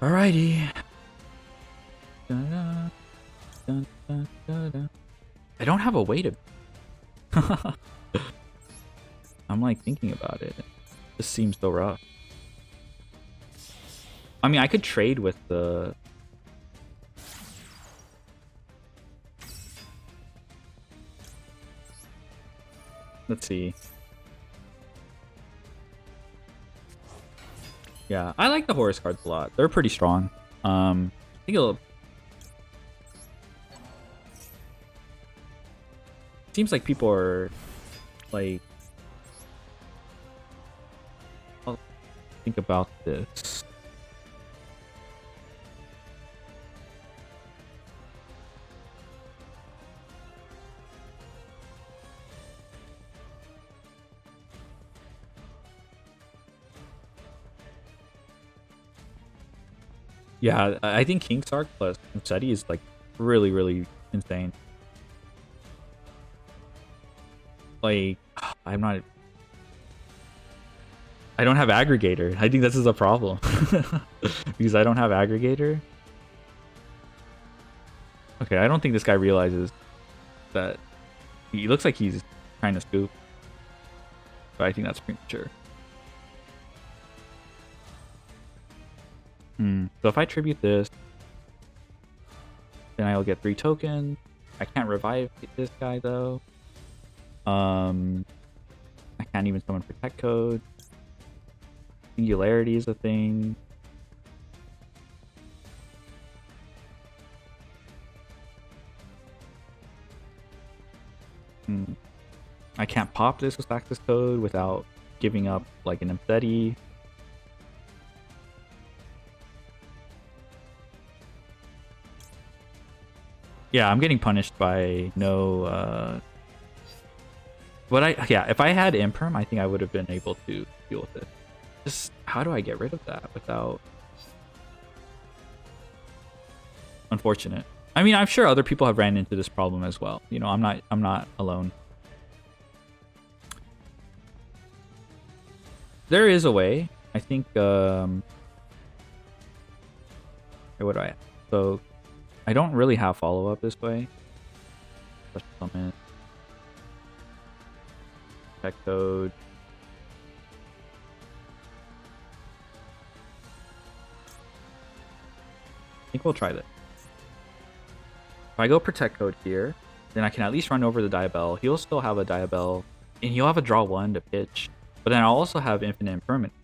Alrighty. I don't have a way to... I'm like thinking about it. It just seems so rough. I mean, I could trade with the... Let's see. Yeah, I like the Horus cards a lot. They're pretty strong. I think it'll... Seems like people are like... I'll think about this. Yeah, I think King Sark plus Imseti is like really, really insane. like, I don't have aggregator. I think this is a problem. Because I don't have aggregator. Okay, I don't think this guy realizes that he looks like he's trying to scoop. But I think that's premature. So if I tribute this, then I'll get 3 tokens. I can't revive this guy though. I can't even summon Protectcode. Singularity is a thing. I can't pop this with access code without giving up like an Empthetti. Yeah, I'm getting punished by no if I had Imperm, I think I would have been able to deal with it. Just how do I get rid of that without? Unfortunate. I mean, I'm sure other people have ran into this problem as well. You know, I'm not alone. There is a way. I think what do I have? So I don't really have follow-up this way. Special summon. Protectcode. I think we'll try this. If I go Protectcode here, then I can at least run over the Diabell. He'll still have a Diabell, and he'll have a draw 1 to pitch. But then I'll also have infinite impermanence.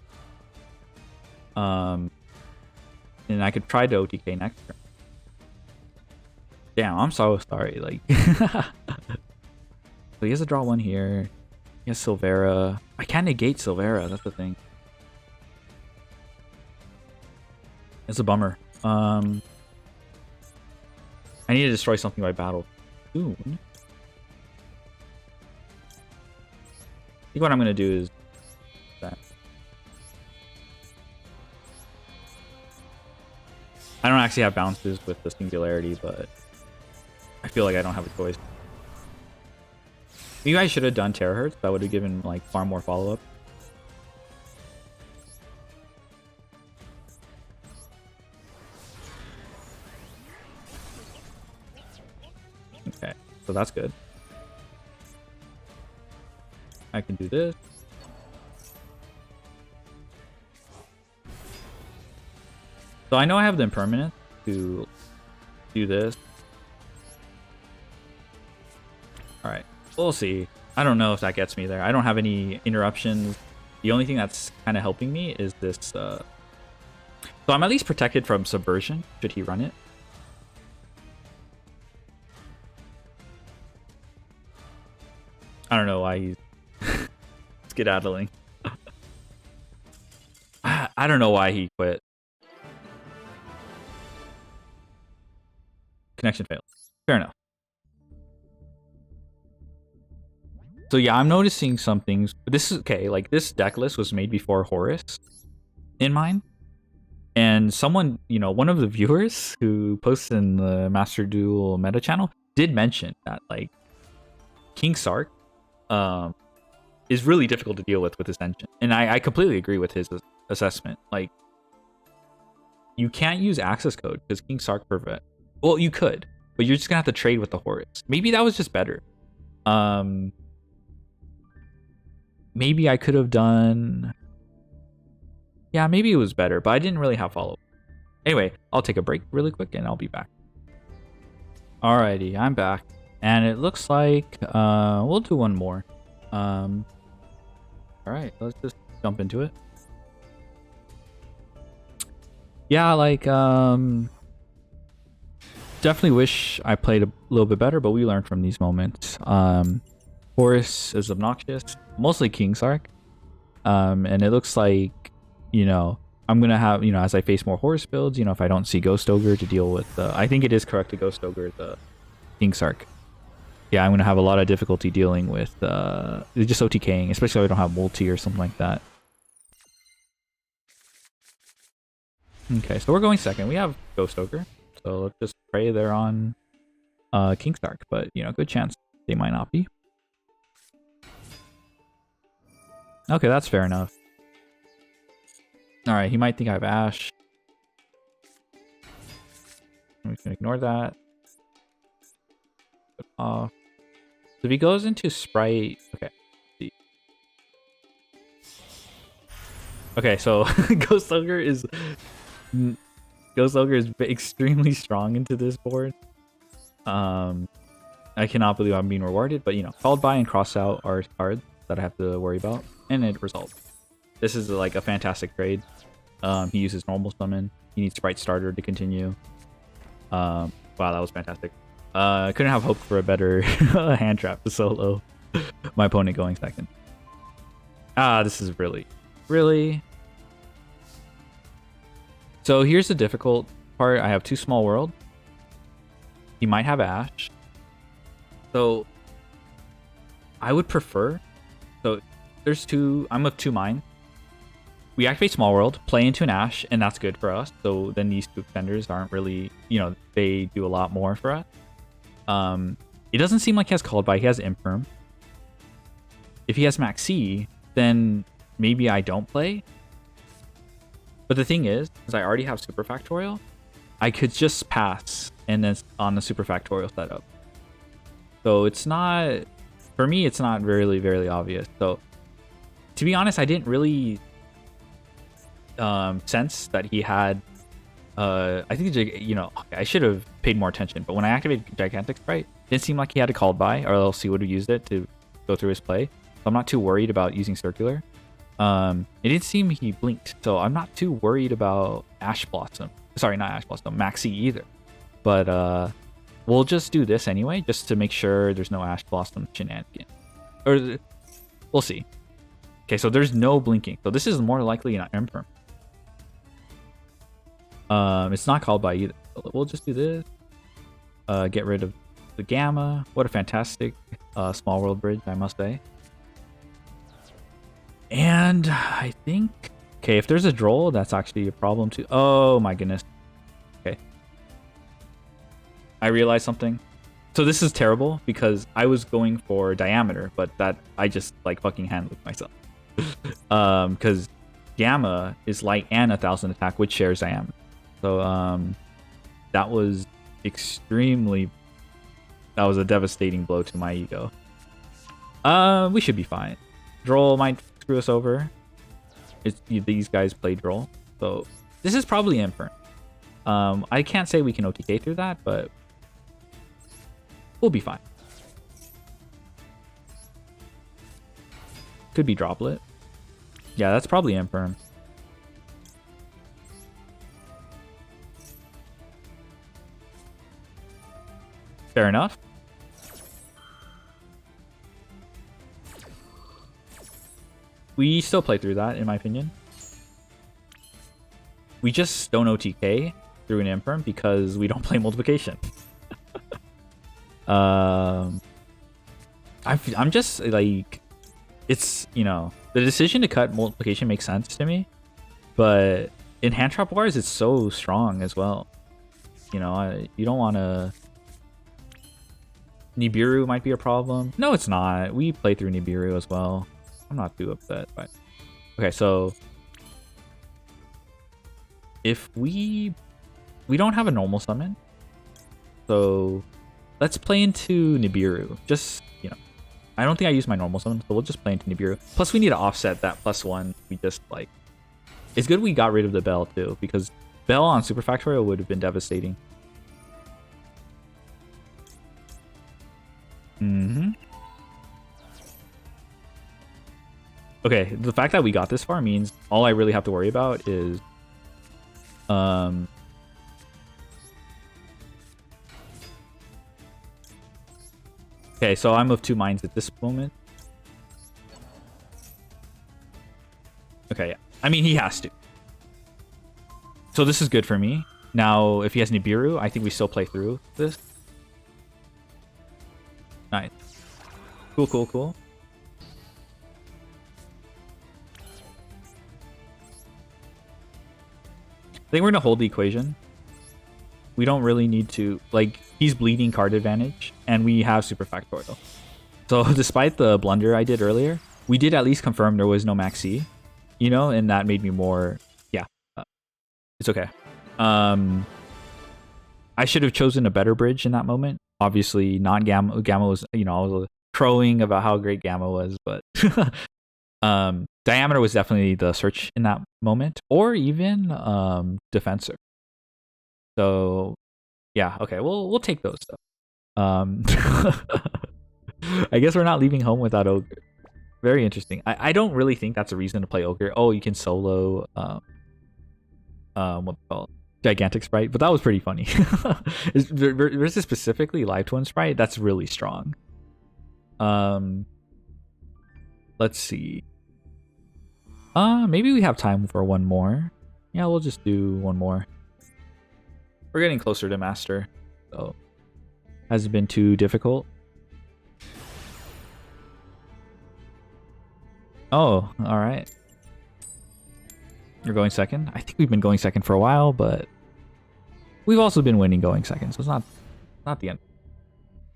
And I could try to OTK next turn. Damn, I'm so sorry. Like, so he has a draw 1 here. He has Silvera. I can't negate Silvera. That's the thing. It's a bummer. I need to destroy something by battle soon. I think what I'm gonna do is that. I don't actually have bounces with the singularity, but I feel like I don't have a choice. You guys should have done Terahertz. That would have given like far more follow-up. Okay, so that's good. I can do this. So I know I have the impermanence to do this. Alright, we'll see. I don't know if that gets me there. I don't have any interruptions. The only thing that's kind of helping me is this. So I'm at least protected from subversion, should he run it. I don't know why he's skedaddling. I don't know why he quit. Connection failed. Fair enough. So yeah, I'm noticing some things. This is okay. Like this deck list was made before Horus in mind. And someone, you know, one of the viewers who posts in the Master Duel meta channel did mention that like King Sark is really difficult to deal with this engine. And I completely agree with his assessment. Like you can't use access code because King Sark prevent. Well, you could, but you're just gonna have to trade with the Horus. Maybe that was just better. Maybe I could have done. Yeah, maybe it was better, but I didn't really have follow-up. Anyway, I'll take a break really quick and I'll be back. Alrighty, I'm back. And it looks like we'll do one more. Alright, let's just jump into it. Yeah, like definitely wish I played a little bit better, but we learned from these moments. Horus is obnoxious, mostly King Sark. And it looks like, you know, I'm gonna have, you know, as I face more Horus builds, you know, if I don't see Ghost Ogre to deal with I think it is correct to Ghost Ogre the King Sark. Yeah, I'm gonna have a lot of difficulty dealing with just OTKing, especially if I don't have multi or something like that. Okay, so we're going second. We have Ghost Ogre, so let's just pray they're on King Sark, but you know, good chance they might not be. Okay, that's fair enough. All right, he might think I have Ash. We can ignore that. Put off. So if he goes into Spright, okay. Okay, so Ghost Ogre is extremely strong into this board. I cannot believe I'm being rewarded, but you know, called by and cross out are cards that I have to worry about, and it results. This is like a fantastic trade. He uses normal summon. He needs Spright starter to continue. Wow, that was fantastic. I couldn't have hoped for a better hand trap to solo my opponent going second. This is really. So here's the difficult part. I have 2 small world. He might have Ash. So I would prefer. So there's 2. I'm of 2 minds. We activate small world, play into an Ash, and that's good for us. So then these 2 extenders aren't really, you know, they do a lot more for us. It doesn't seem like he has called by. He has Imperm. If he has Max C, then maybe I don't play. But the thing is I already have Super Factorial, I could just pass and then on the Super Factorial setup. So it's not, for me, it's not very obvious. So to be honest, I didn't really sense that he had, I think, you know, I should have paid more attention. But when I activated Gigantic Sprite, it didn't seem like he had a called by, or else he would have used it to go through his play. So I'm not too worried about using Circular. It didn't seem he blinked, so I'm not too worried about Ash Blossom. Sorry, not Ash Blossom, Maxi either. But we'll just do this anyway, just to make sure there's no Ash Blossom shenanigan. Or we'll see. Okay, so there's no blinking, so this is more likely an Imperm. It's not called by either. So we'll just do this. Get rid of the Gamma. What a fantastic small world bridge, I must say. And I think, okay, if there's a Droll, that's actually a problem too. Oh my goodness. Okay. I realized something. So this is terrible because I was going for Diameter, but that I just like fucking handled myself. Because Gamma is light and 1000 attack, which shares Diameter. So that was that was a devastating blow to my ego. We should be fine. Droll might screw us over. These guys play Droll, so this is probably Imperm. I can't say we can OTK through that, but we'll be fine. Could be Droplet. Yeah, that's probably Imperm. Fair enough. We still play through that, in my opinion. We just don't OTK through an Imperm because we don't play multiplication. I'm just like, it's, you know, the decision to cut multiplication makes sense to me, but in hand trap wars, it's so strong as well. You know, you don't want to. Nibiru might be a problem. No, it's not. We play through Nibiru as well. I'm not too upset, but okay. So if we don't have a normal summon, so let's play into Nibiru. Just, you know, I don't think I use my normal summon, so we'll just play into Nibiru. Plus, we need to offset that +1. We just like, it's good we got rid of the Bell too, because Bell on Super Factorial would have been devastating. Okay, the fact that we got this far means all I really have to worry about is okay, so I'm of 2 minds at this moment. Okay, yeah. I mean, he has to. So this is good for me. Now, if he has Nibiru, I think we still play through this. Nice. Cool. I think we're gonna hold the equation. We don't really need to, like, he's bleeding card advantage, and we have Super Factorial. So despite the blunder I did earlier, we did at least confirm there was no maxi, you know, and that made me more, yeah, it's okay. I should have chosen a better bridge in that moment. Obviously, not Gamma. Gamma was, you know, I was crowing about how great Gamma was, but Diameter was definitely the search in that moment, or even Defensor. So yeah, okay, we'll take those stuff. I guess we're not leaving home without Ogre. Very interesting. I don't really think that's a reason to play Ogre. Oh, you can solo what's it called? Gigantic Spright, but that was pretty funny. Versus specifically Live Twin Spright, that's really strong. Let's see. Maybe we have time for one more. Yeah, we'll just do one more. We're getting closer to master, so hasn't been too difficult. Oh, all right. You're going second. I think we've been going second for a while, but we've also been winning going second, so it's not the end.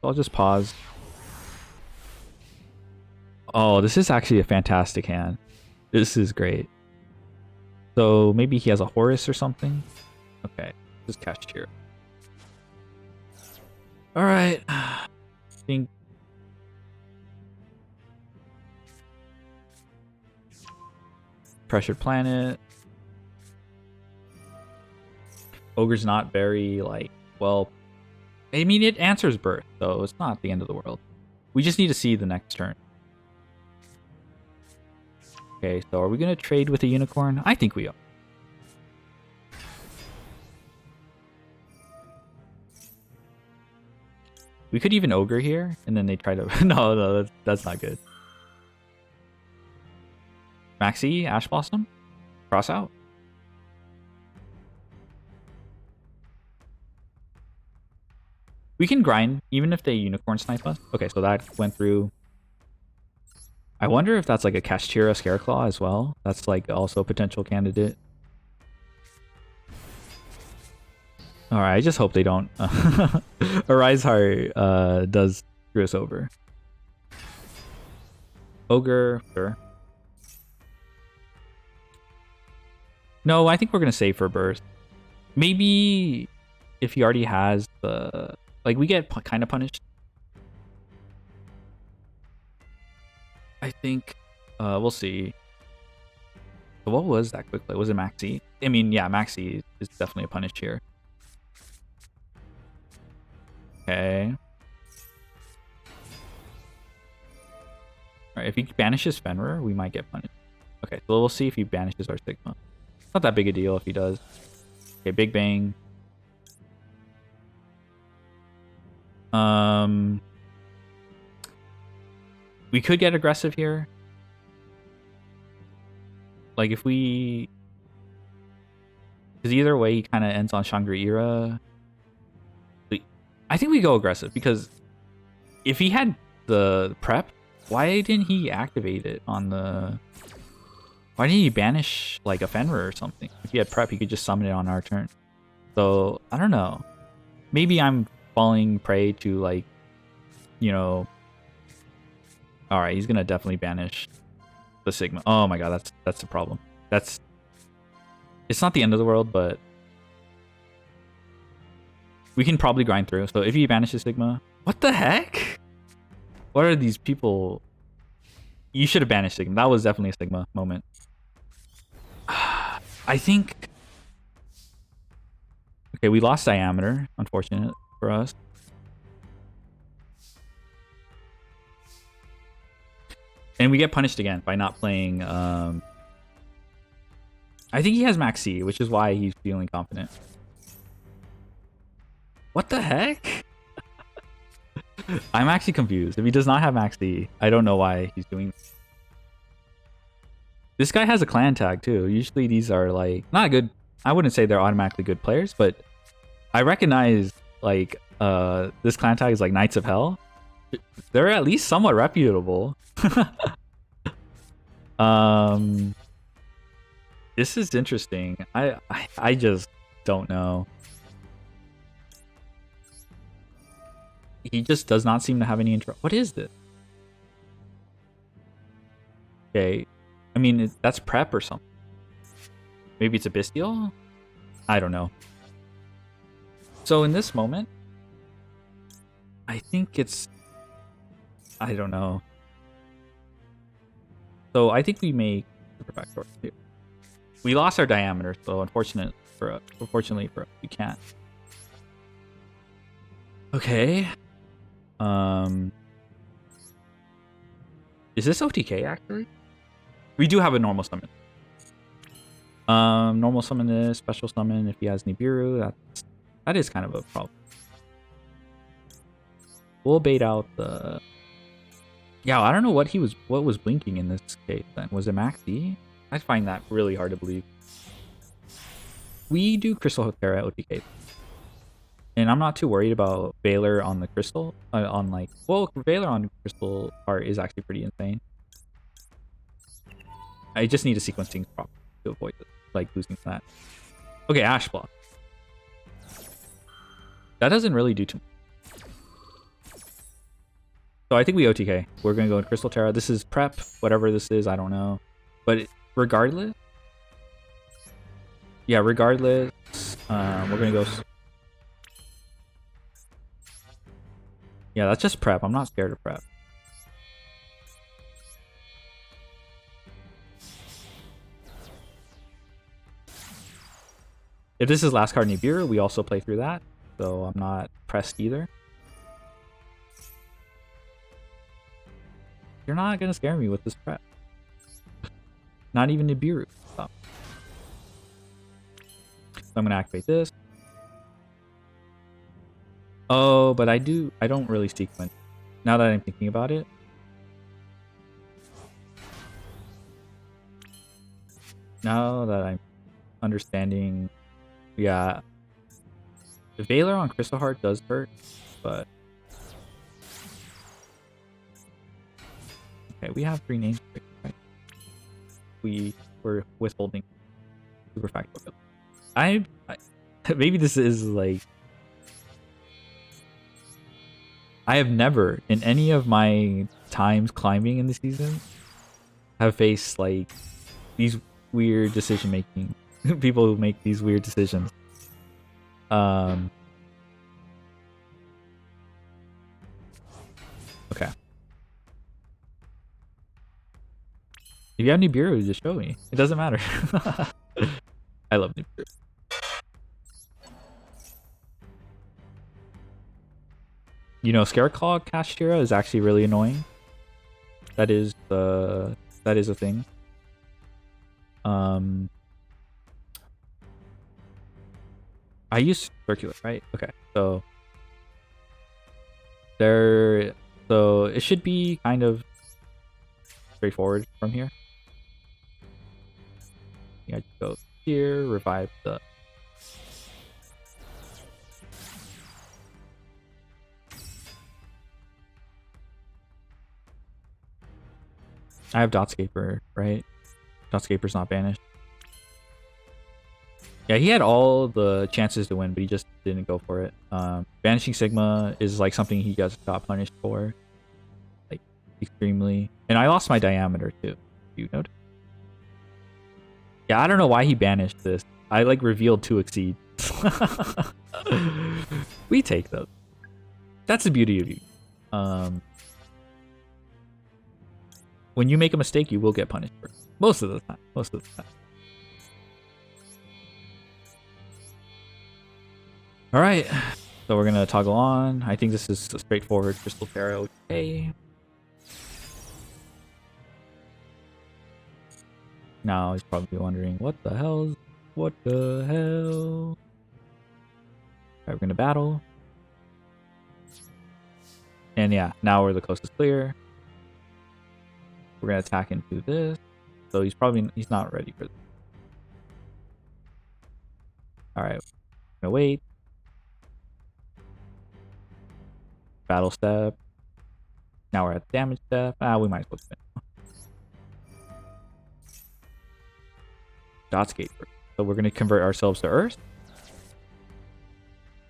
So I'll just pause. Oh, this is actually a fantastic hand. This is great. So maybe he has a Horus or something. Okay, just Kashtira. All right. I think Pressured Planet. Ogre's not very, like, well, I mean, it answers Birth, so it's not the end of the world. We just need to see the next turn. Okay, so are we going to trade with a Unicorn? I think we are. We could even Ogre here, and then they try to... no, that's not good. Maxi, Ash Blossom? Cross out? We can grind, even if they Unicorn Snipe us. Okay, so that went through. I wonder if that's like a Kashtira Scareclaw as well. That's like also a potential candidate. Alright, I just hope they don't. Arise Heart does screw us over. Ogre, sure. No, I think we're going to save for Birth. Maybe if he already has the... Like, we get kind of punished. I think we'll see. So what was that quick play? Was it Maxi? I mean, yeah, Maxi is definitely a punish here. Okay. Alright, if he banishes Fenrir, we might get punished. Okay, so we'll see if he banishes our Sigma. It's not that big a deal if he does. Okay, Big Bang. We could get aggressive here. Like if we... Because either way, he kind of ends on Shangri-Ira. I think we go aggressive because if he had the prep, why didn't he activate it on the... Why didn't he banish like a Fenrir or something? If he had prep, he could just summon it on our turn. So, I don't know. Maybe I'm falling prey to like, you know... Alright, he's gonna definitely banish the Sigma. Oh my god, that's the problem. It's not the end of the world, but we can probably grind through. So if he banishes Sigma... What the heck? What are these people? You should have banished Sigma. That was definitely a Sigma moment. I think... Okay, we lost Diameter. Unfortunate for us. And we get punished again by not playing... I think he has Maxi, which is why he's feeling confident. What the heck? I'm actually confused. If he does not have Maxi, I don't know why he's doing this. This guy has a clan tag too. Usually these are like... Not good. I wouldn't say they're automatically good players, but I recognize like this clan tag is like Knights of Hell. They're at least somewhat reputable. This is interesting. I just don't know. He just does not seem to have any intro. What is this? Okay. I mean, that's prep or something. Maybe it's a bestial? I don't know. So in this moment, I think it's... I don't know. So I think we make super backdoors here. We lost our diameter, so unfortunately for us, we can't. Okay. Is this OTK actually? We do have a normal summon. Normal summon this, special summon if he has Nibiru. That is kind of a problem. We'll bait out the... Yeah, I don't know what was blinking in this case then. Was it Max D? I find that really hard to believe. We do Crystal Terra OTK. And I'm not too worried about Valor on the Crystal. Valor on Crystal part is actually pretty insane. I just need a sequencing prop to avoid it, like losing that. Okay, Ash Block. That doesn't really do too much. So I think we OTK. We're going to go in Crystal Terra. This is prep, whatever this is, I don't know. But regardless... Yeah, regardless, we're going to go... Yeah, that's just prep. I'm not scared of prep. If this is last card Nibiru, we also play through that. So I'm not pressed either. You're not going to scare me with this prep. Not even Nibiru. Stop. So I'm going to activate this. Oh, but I don't really sequence. Now that I'm thinking about it. Now that I'm understanding... Yeah. The Valor on Crystal Heart does hurt, but... Okay, we have 3 names, right? We're withholding super factor. Maybe this is like... I have never, in any of my times climbing in the season, have faced like these weird decision making. People who make these weird decisions. Okay. If you have Nibiru, just show me. It doesn't matter. I love Nibiru. You know, Scareclaw Kashtira is actually really annoying. That is a thing. I use circular, right? Okay, so it should be kind of straightforward from here. I just go here, revive the... I have Dotscaper, right? Dotscaper's not banished. Yeah, he had all the chances to win, but he just didn't go for it. Banishing Sigma is like something he just got punished for. Like, extremely. And I lost my diameter too. You notice? Yeah, I don't know why he banished this. I like revealed 2 exceed. We take those. That's the beauty of you. When you make a mistake, you will get punished for it. Most of the time. Most of the time. Alright. So we're going to toggle on. I think this is a straightforward Crystal Terra. Okay. Now he's probably wondering, what the hell? What the hell? Alright, we're going to battle. And yeah, now we're the closest clear. We're going to attack into this. So he's not ready for this. Alright. We're going to wait. Battle step. Now we're at damage step. We might as well spin. Dotscaper. So we're going to convert ourselves to Earth.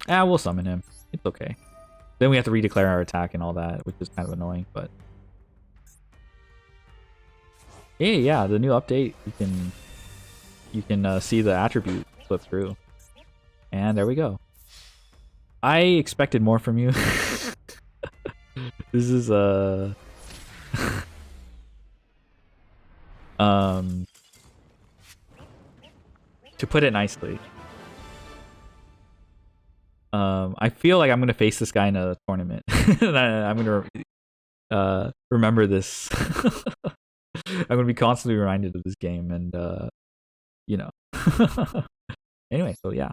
We'll summon him. It's okay. Then we have to redeclare our attack and all that, which is kind of annoying, but... Hey, yeah, the new update, you can see the attribute flip through. And there we go. I expected more from you. This is um to put it nicely. I feel like I'm gonna face this guy in a tournament. And I'm gonna remember this. I'm gonna be constantly reminded of this game, and you know. Anyway, so yeah.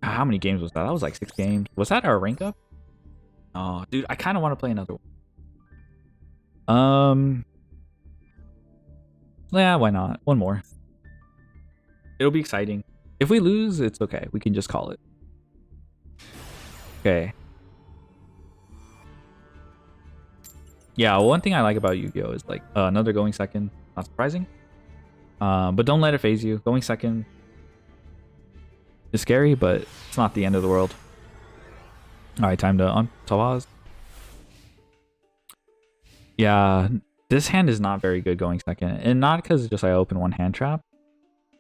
How many games was that? That was like 6 games. Was that our rank up? Oh, dude, I kind of want to play another one. Yeah, why not? One more. It'll be exciting. If we lose, it's okay. We can just call it. Okay. Yeah, one thing I like about Yu-Gi-Oh! Is like another going second. Not surprising. But don't let it phase you. Going second is scary, but it's not the end of the world. Alright, time to pause. Yeah, this hand is not very good going second. And not because just I open one hand trap.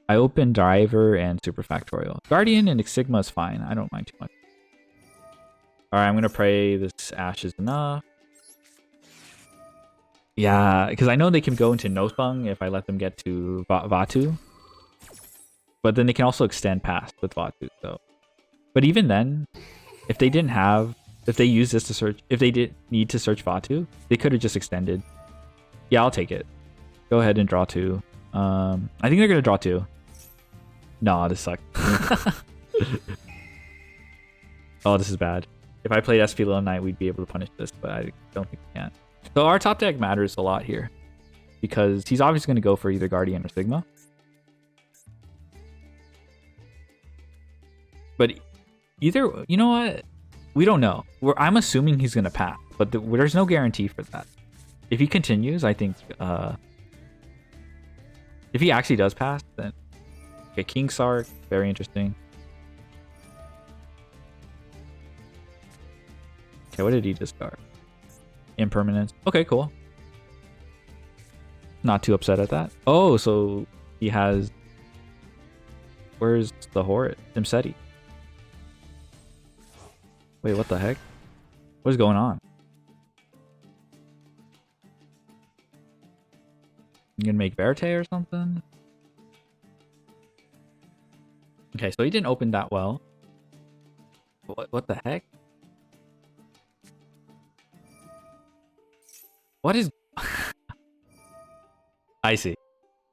I open Driver and Super Factorial. Guardian and Sigma is fine. I don't mind too much. Alright, I'm going to pray this Ash is enough. Yeah, because I know they can go into Nothung if I let them get to Vatu. But then they can also extend past with Vatu. So, but even then, if they didn't have, if they used this to search, if they did need to search Vatu, they could have just extended. Yeah, I'll take it. Go ahead and draw 2. I think they're going to draw 2. Nah, this sucks. Oh, this is bad. If I played SP Lone Knight, we'd be able to punish this, but I don't think we can. So our top deck matters a lot here, because he's obviously going to go for either Guardian or Sigma. But either, you know what? We don't know. I'm assuming he's going to pass, but there's no guarantee for that. If he continues, I think... if he actually does pass, then... Okay, King Sark, very interesting. Okay, what did he discard? Impermanence. Okay, cool. Not too upset at that. Oh, so he has... Where's the Horus? Simseti. Wait, what the heck? What is going on? You gonna make Verte or something? Okay, so he didn't open that well. What the heck? What is... I see.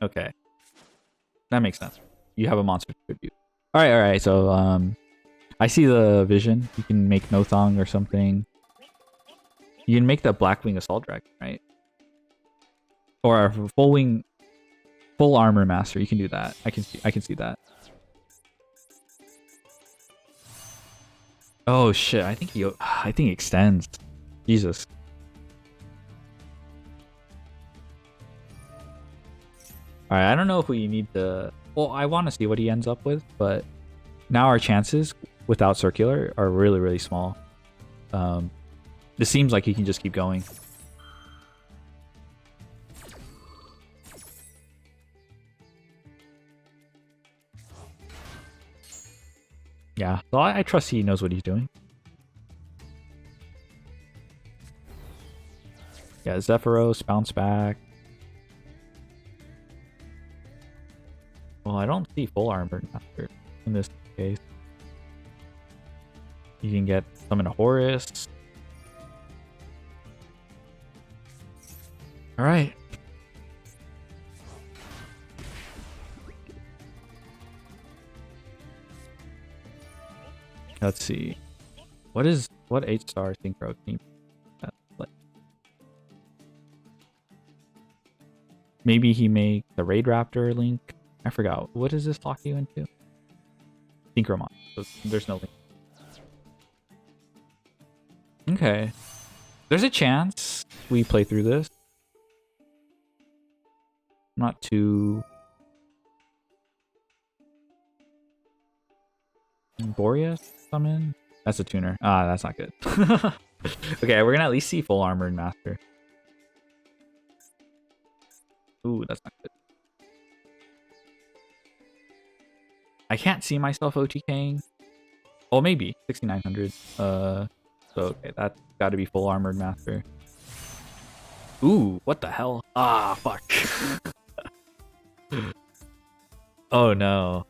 Okay. That makes sense. You have a monster tribute. Alright, so I see the vision. You can make Nothong or something. You can make the Blackwing Assault Dragon, right? Or a full armor master. You can do that. I can see that. Oh shit! I think he extends. Jesus. All right, I don't know if we need to. Well, I want to see what he ends up with, but now our chances without circular are really, really small. This seems like he can just keep going. Yeah, so I trust he knows what he's doing. Yeah, Zephyros, bounce back. Well, I don't see full armor master in this case. You can get summon a Horus. All right. Let's see. What 8-star synchro team? Maybe he make the Raid Raptor link. I forgot. What does this lock you into? Synchromon. So there's no link. Okay. There's a chance we play through this. Not too... Boreas summon? That's a tuner. Ah, that's not good. Okay, we're gonna at least see full armor and master. Ooh, that's not good. I can't see myself OTKing. Well, maybe 6900. So okay, that's got to be full armored master. Ooh, what the hell? Ah, fuck. Oh no.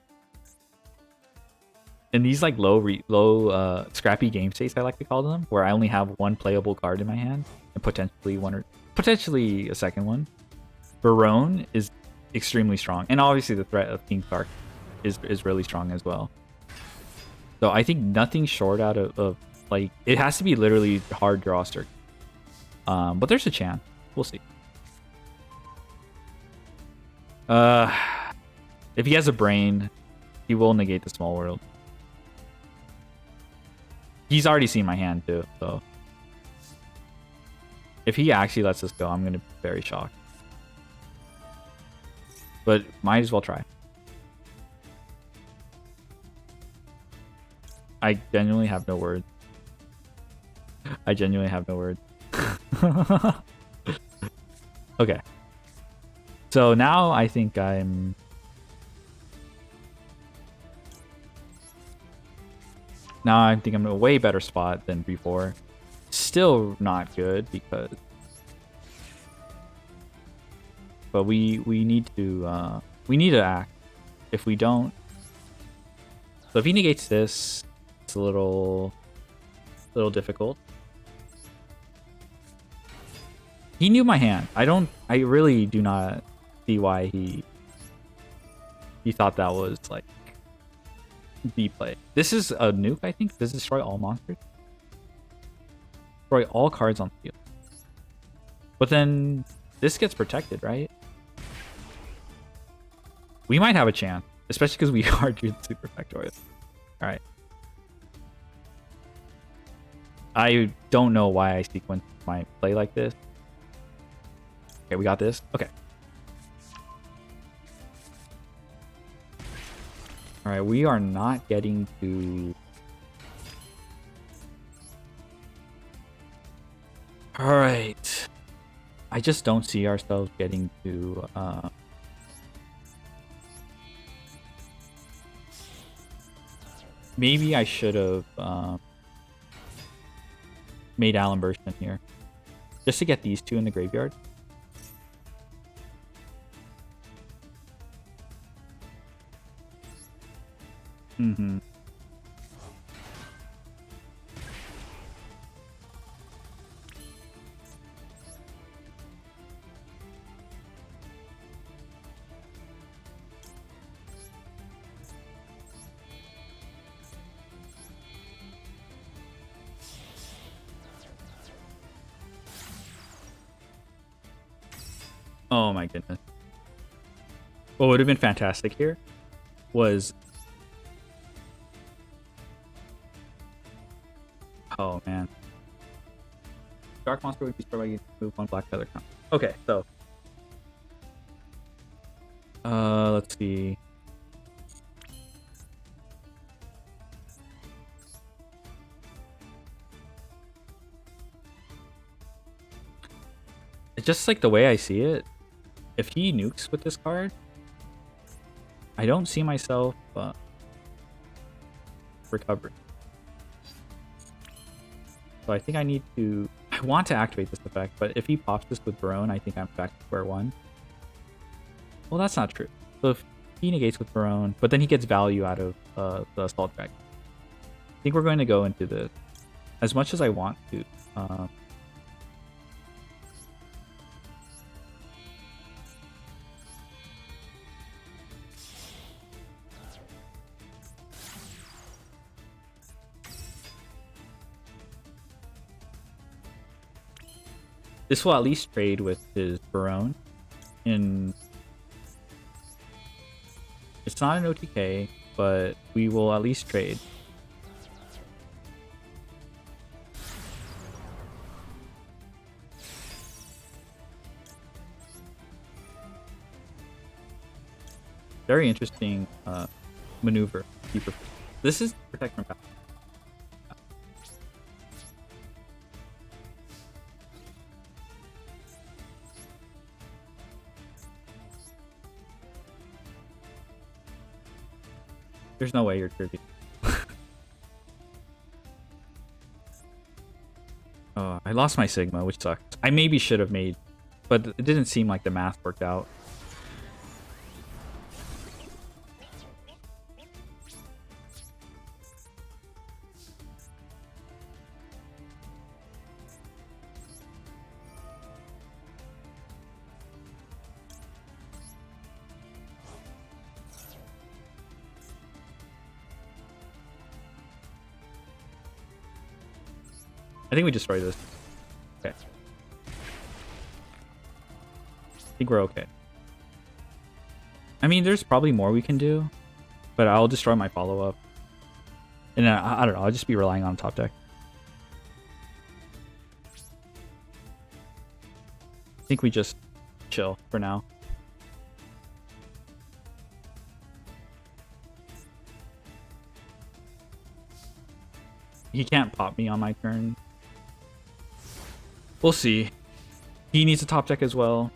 In these like low scrappy game states, I like to call them, where I only have one playable card in my hand and potentially a second one. Barone is extremely strong, and obviously the threat of King Clark is really strong as well. So I think nothing short out of like, it has to be literally hard draw circuit. But there's a chance. We'll see. If he has a brain, he will negate the small world. He's already seen my hand too, so if he actually lets us go, I'm gonna be very shocked. But might as well try. I genuinely have no words. I genuinely have no words. Okay. So now I think I'm... Now I think I'm in a way better spot than before. Still not good because... But we need to act. If we don't... So if he negates this, it's a little difficult. He knew my hand. I really do not see why he thought that was like B play. This is a nuke, I think. Does it destroy all monsters? Destroy all cards on the field. But then this gets protected, right? We might have a chance, especially because we are doing super factorial. Alright. I don't know why I sequenced my play like this. Okay, we got this. Okay. Alright, we are not getting to... Alright. I just don't see ourselves getting to... Maybe I should have made Alan Burston here. Just to get these two in the graveyard. Mm-hmm. Oh my goodness. What would have been fantastic here was... Oh man. Dark monster would be destroyed by you move one black feather count. Okay, so let's see. It's just like the way I see it. If he nukes with this card, I don't see myself recovering. So I think I need to... I want to activate this effect, but if he pops this with Barone, I think I'm back to square one. Well, that's not true. So if he negates with Barone, but then he gets value out of the Assault Dragon. I think we're going to go into this. As much as I want to... This will at least trade with his Barone. It's not an OTK, but we will at least trade. Very interesting maneuver. This is protect from power. There's no way you're tricky. Oh, I lost my Sigma, which sucks. I maybe should have made, but it didn't seem like the math worked out. I think we destroy this. Okay. I think we're okay. I mean, there's probably more we can do, but I'll destroy my follow-up. And I don't know, I'll just be relying on top deck. I think we just chill for now. He can't pop me on my turn. We'll see. He needs a top deck as well.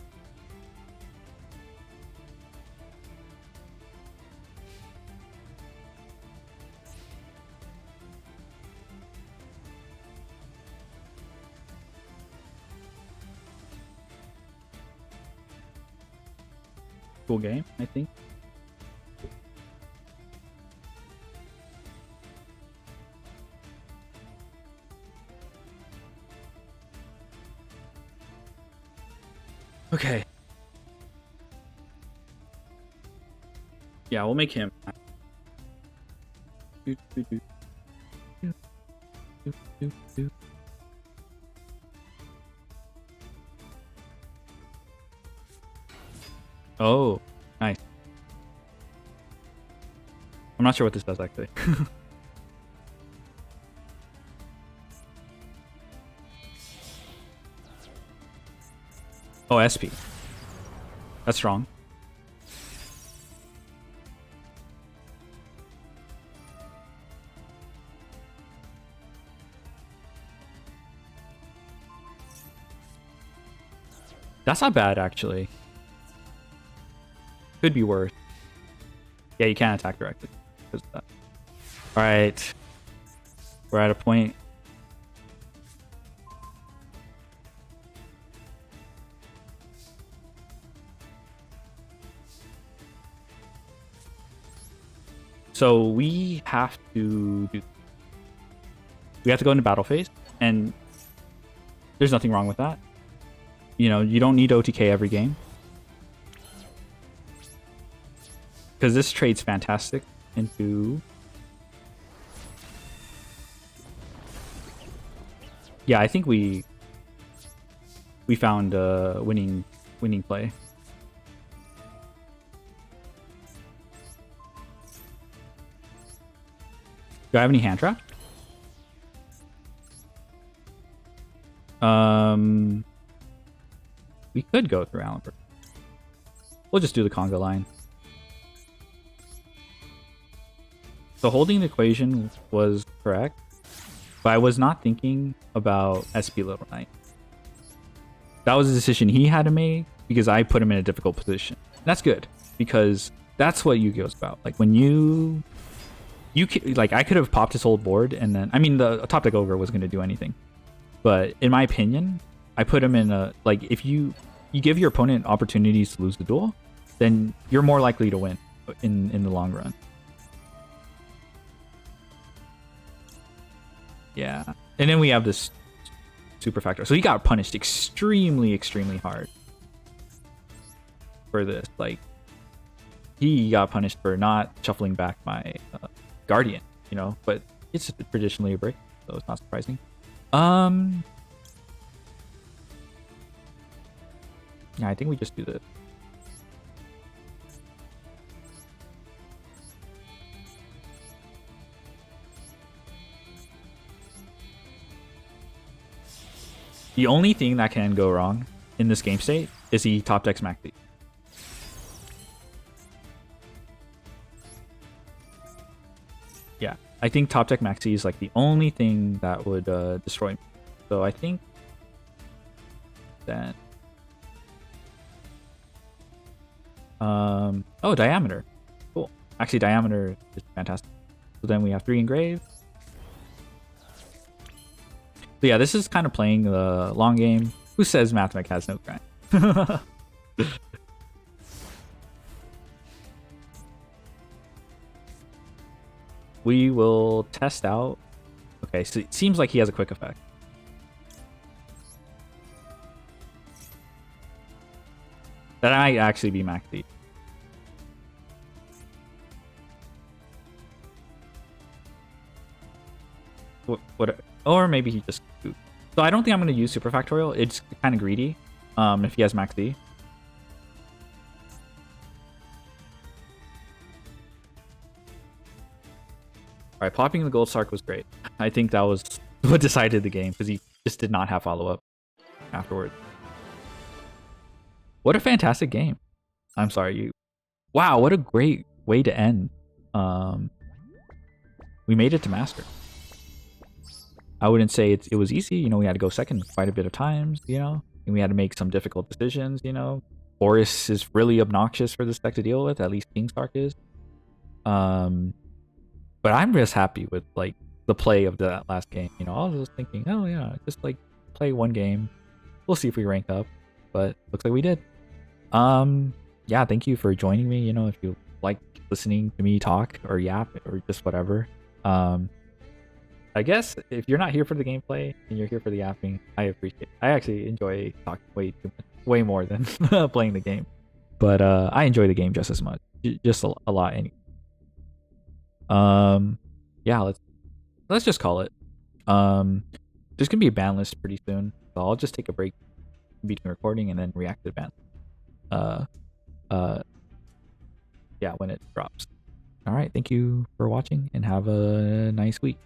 Cool game, I think. Okay. Yeah, we'll make him. Oh, nice. I'm not sure what this does actually. Oh, SP. That's strong. That's not bad, actually. Could be worse. Yeah, you can't attack directly because of that. All right. We're at a point. So we have to do. We have to go into battle phase, and there's nothing wrong with that. You know, you don't need OTK every game. Because this trade's fantastic into... Yeah, I think we found a winning play. Do I have any hand trap? We could go through Allenberg. We'll just do the conga line. So holding the equation was correct, but I was not thinking about SP Little Knight. That was a decision he had to make because I put him in a difficult position. That's good because that's what Yu-Gi-Oh's about. Like when you like I could have popped his whole board and then I mean the top deck ogre wasn't going to do anything, but in my opinion, I put him in a like if you give your opponent opportunities to lose the duel, then you're more likely to win in the long run. Yeah, and then we have this super factor. So he got punished extremely hard for this. Like he got punished for not shuffling back my Guardian, you know, but it's traditionally a break, so it's not surprising. Yeah, I think we just do this. The only thing that can go wrong in this game state is he top decks Maxi. Yeah, I think top deck Maxi is like the only thing that would destroy me. So I think then oh, diameter. Cool. Actually, diameter is fantastic. So then we have 3 engraved. So yeah, this is kind of playing the long game. Who says Mathmech has no grind? We will test out. Okay, so it seems like he has a quick effect. That might actually be max D. What? Or maybe he just... So I don't think I'm going to use Super Factorial. It's kind of greedy if he has max D. Alright, popping the Gold Sark was great. I think that was what decided the game, because he just did not have follow-up afterwards. What a fantastic game. I'm sorry, you... Wow, what a great way to end. We made it to Master. I wouldn't say it was easy. You know, we had to go second quite a bit of times, you know? And we had to make some difficult decisions, you know? Horus is really obnoxious for this deck to deal with, at least King Stark is. But I'm just happy with, like, the play of that last game. You know, I was just thinking, oh yeah, just, like, play one game. We'll see if we rank up. But looks like we did. Yeah, thank you for joining me. You know, if you like listening to me talk or yap or just whatever. I guess if you're not here for the gameplay and you're here for the yapping, I appreciate it. I actually enjoy talking way more than playing the game. But I enjoy the game just as much. Just a lot anyway. Yeah, let's just call it. There's gonna be a ban list pretty soon, so I'll just take a break between recording and then react to the ban. Yeah, when it drops. All right, thank you for watching and have a nice week.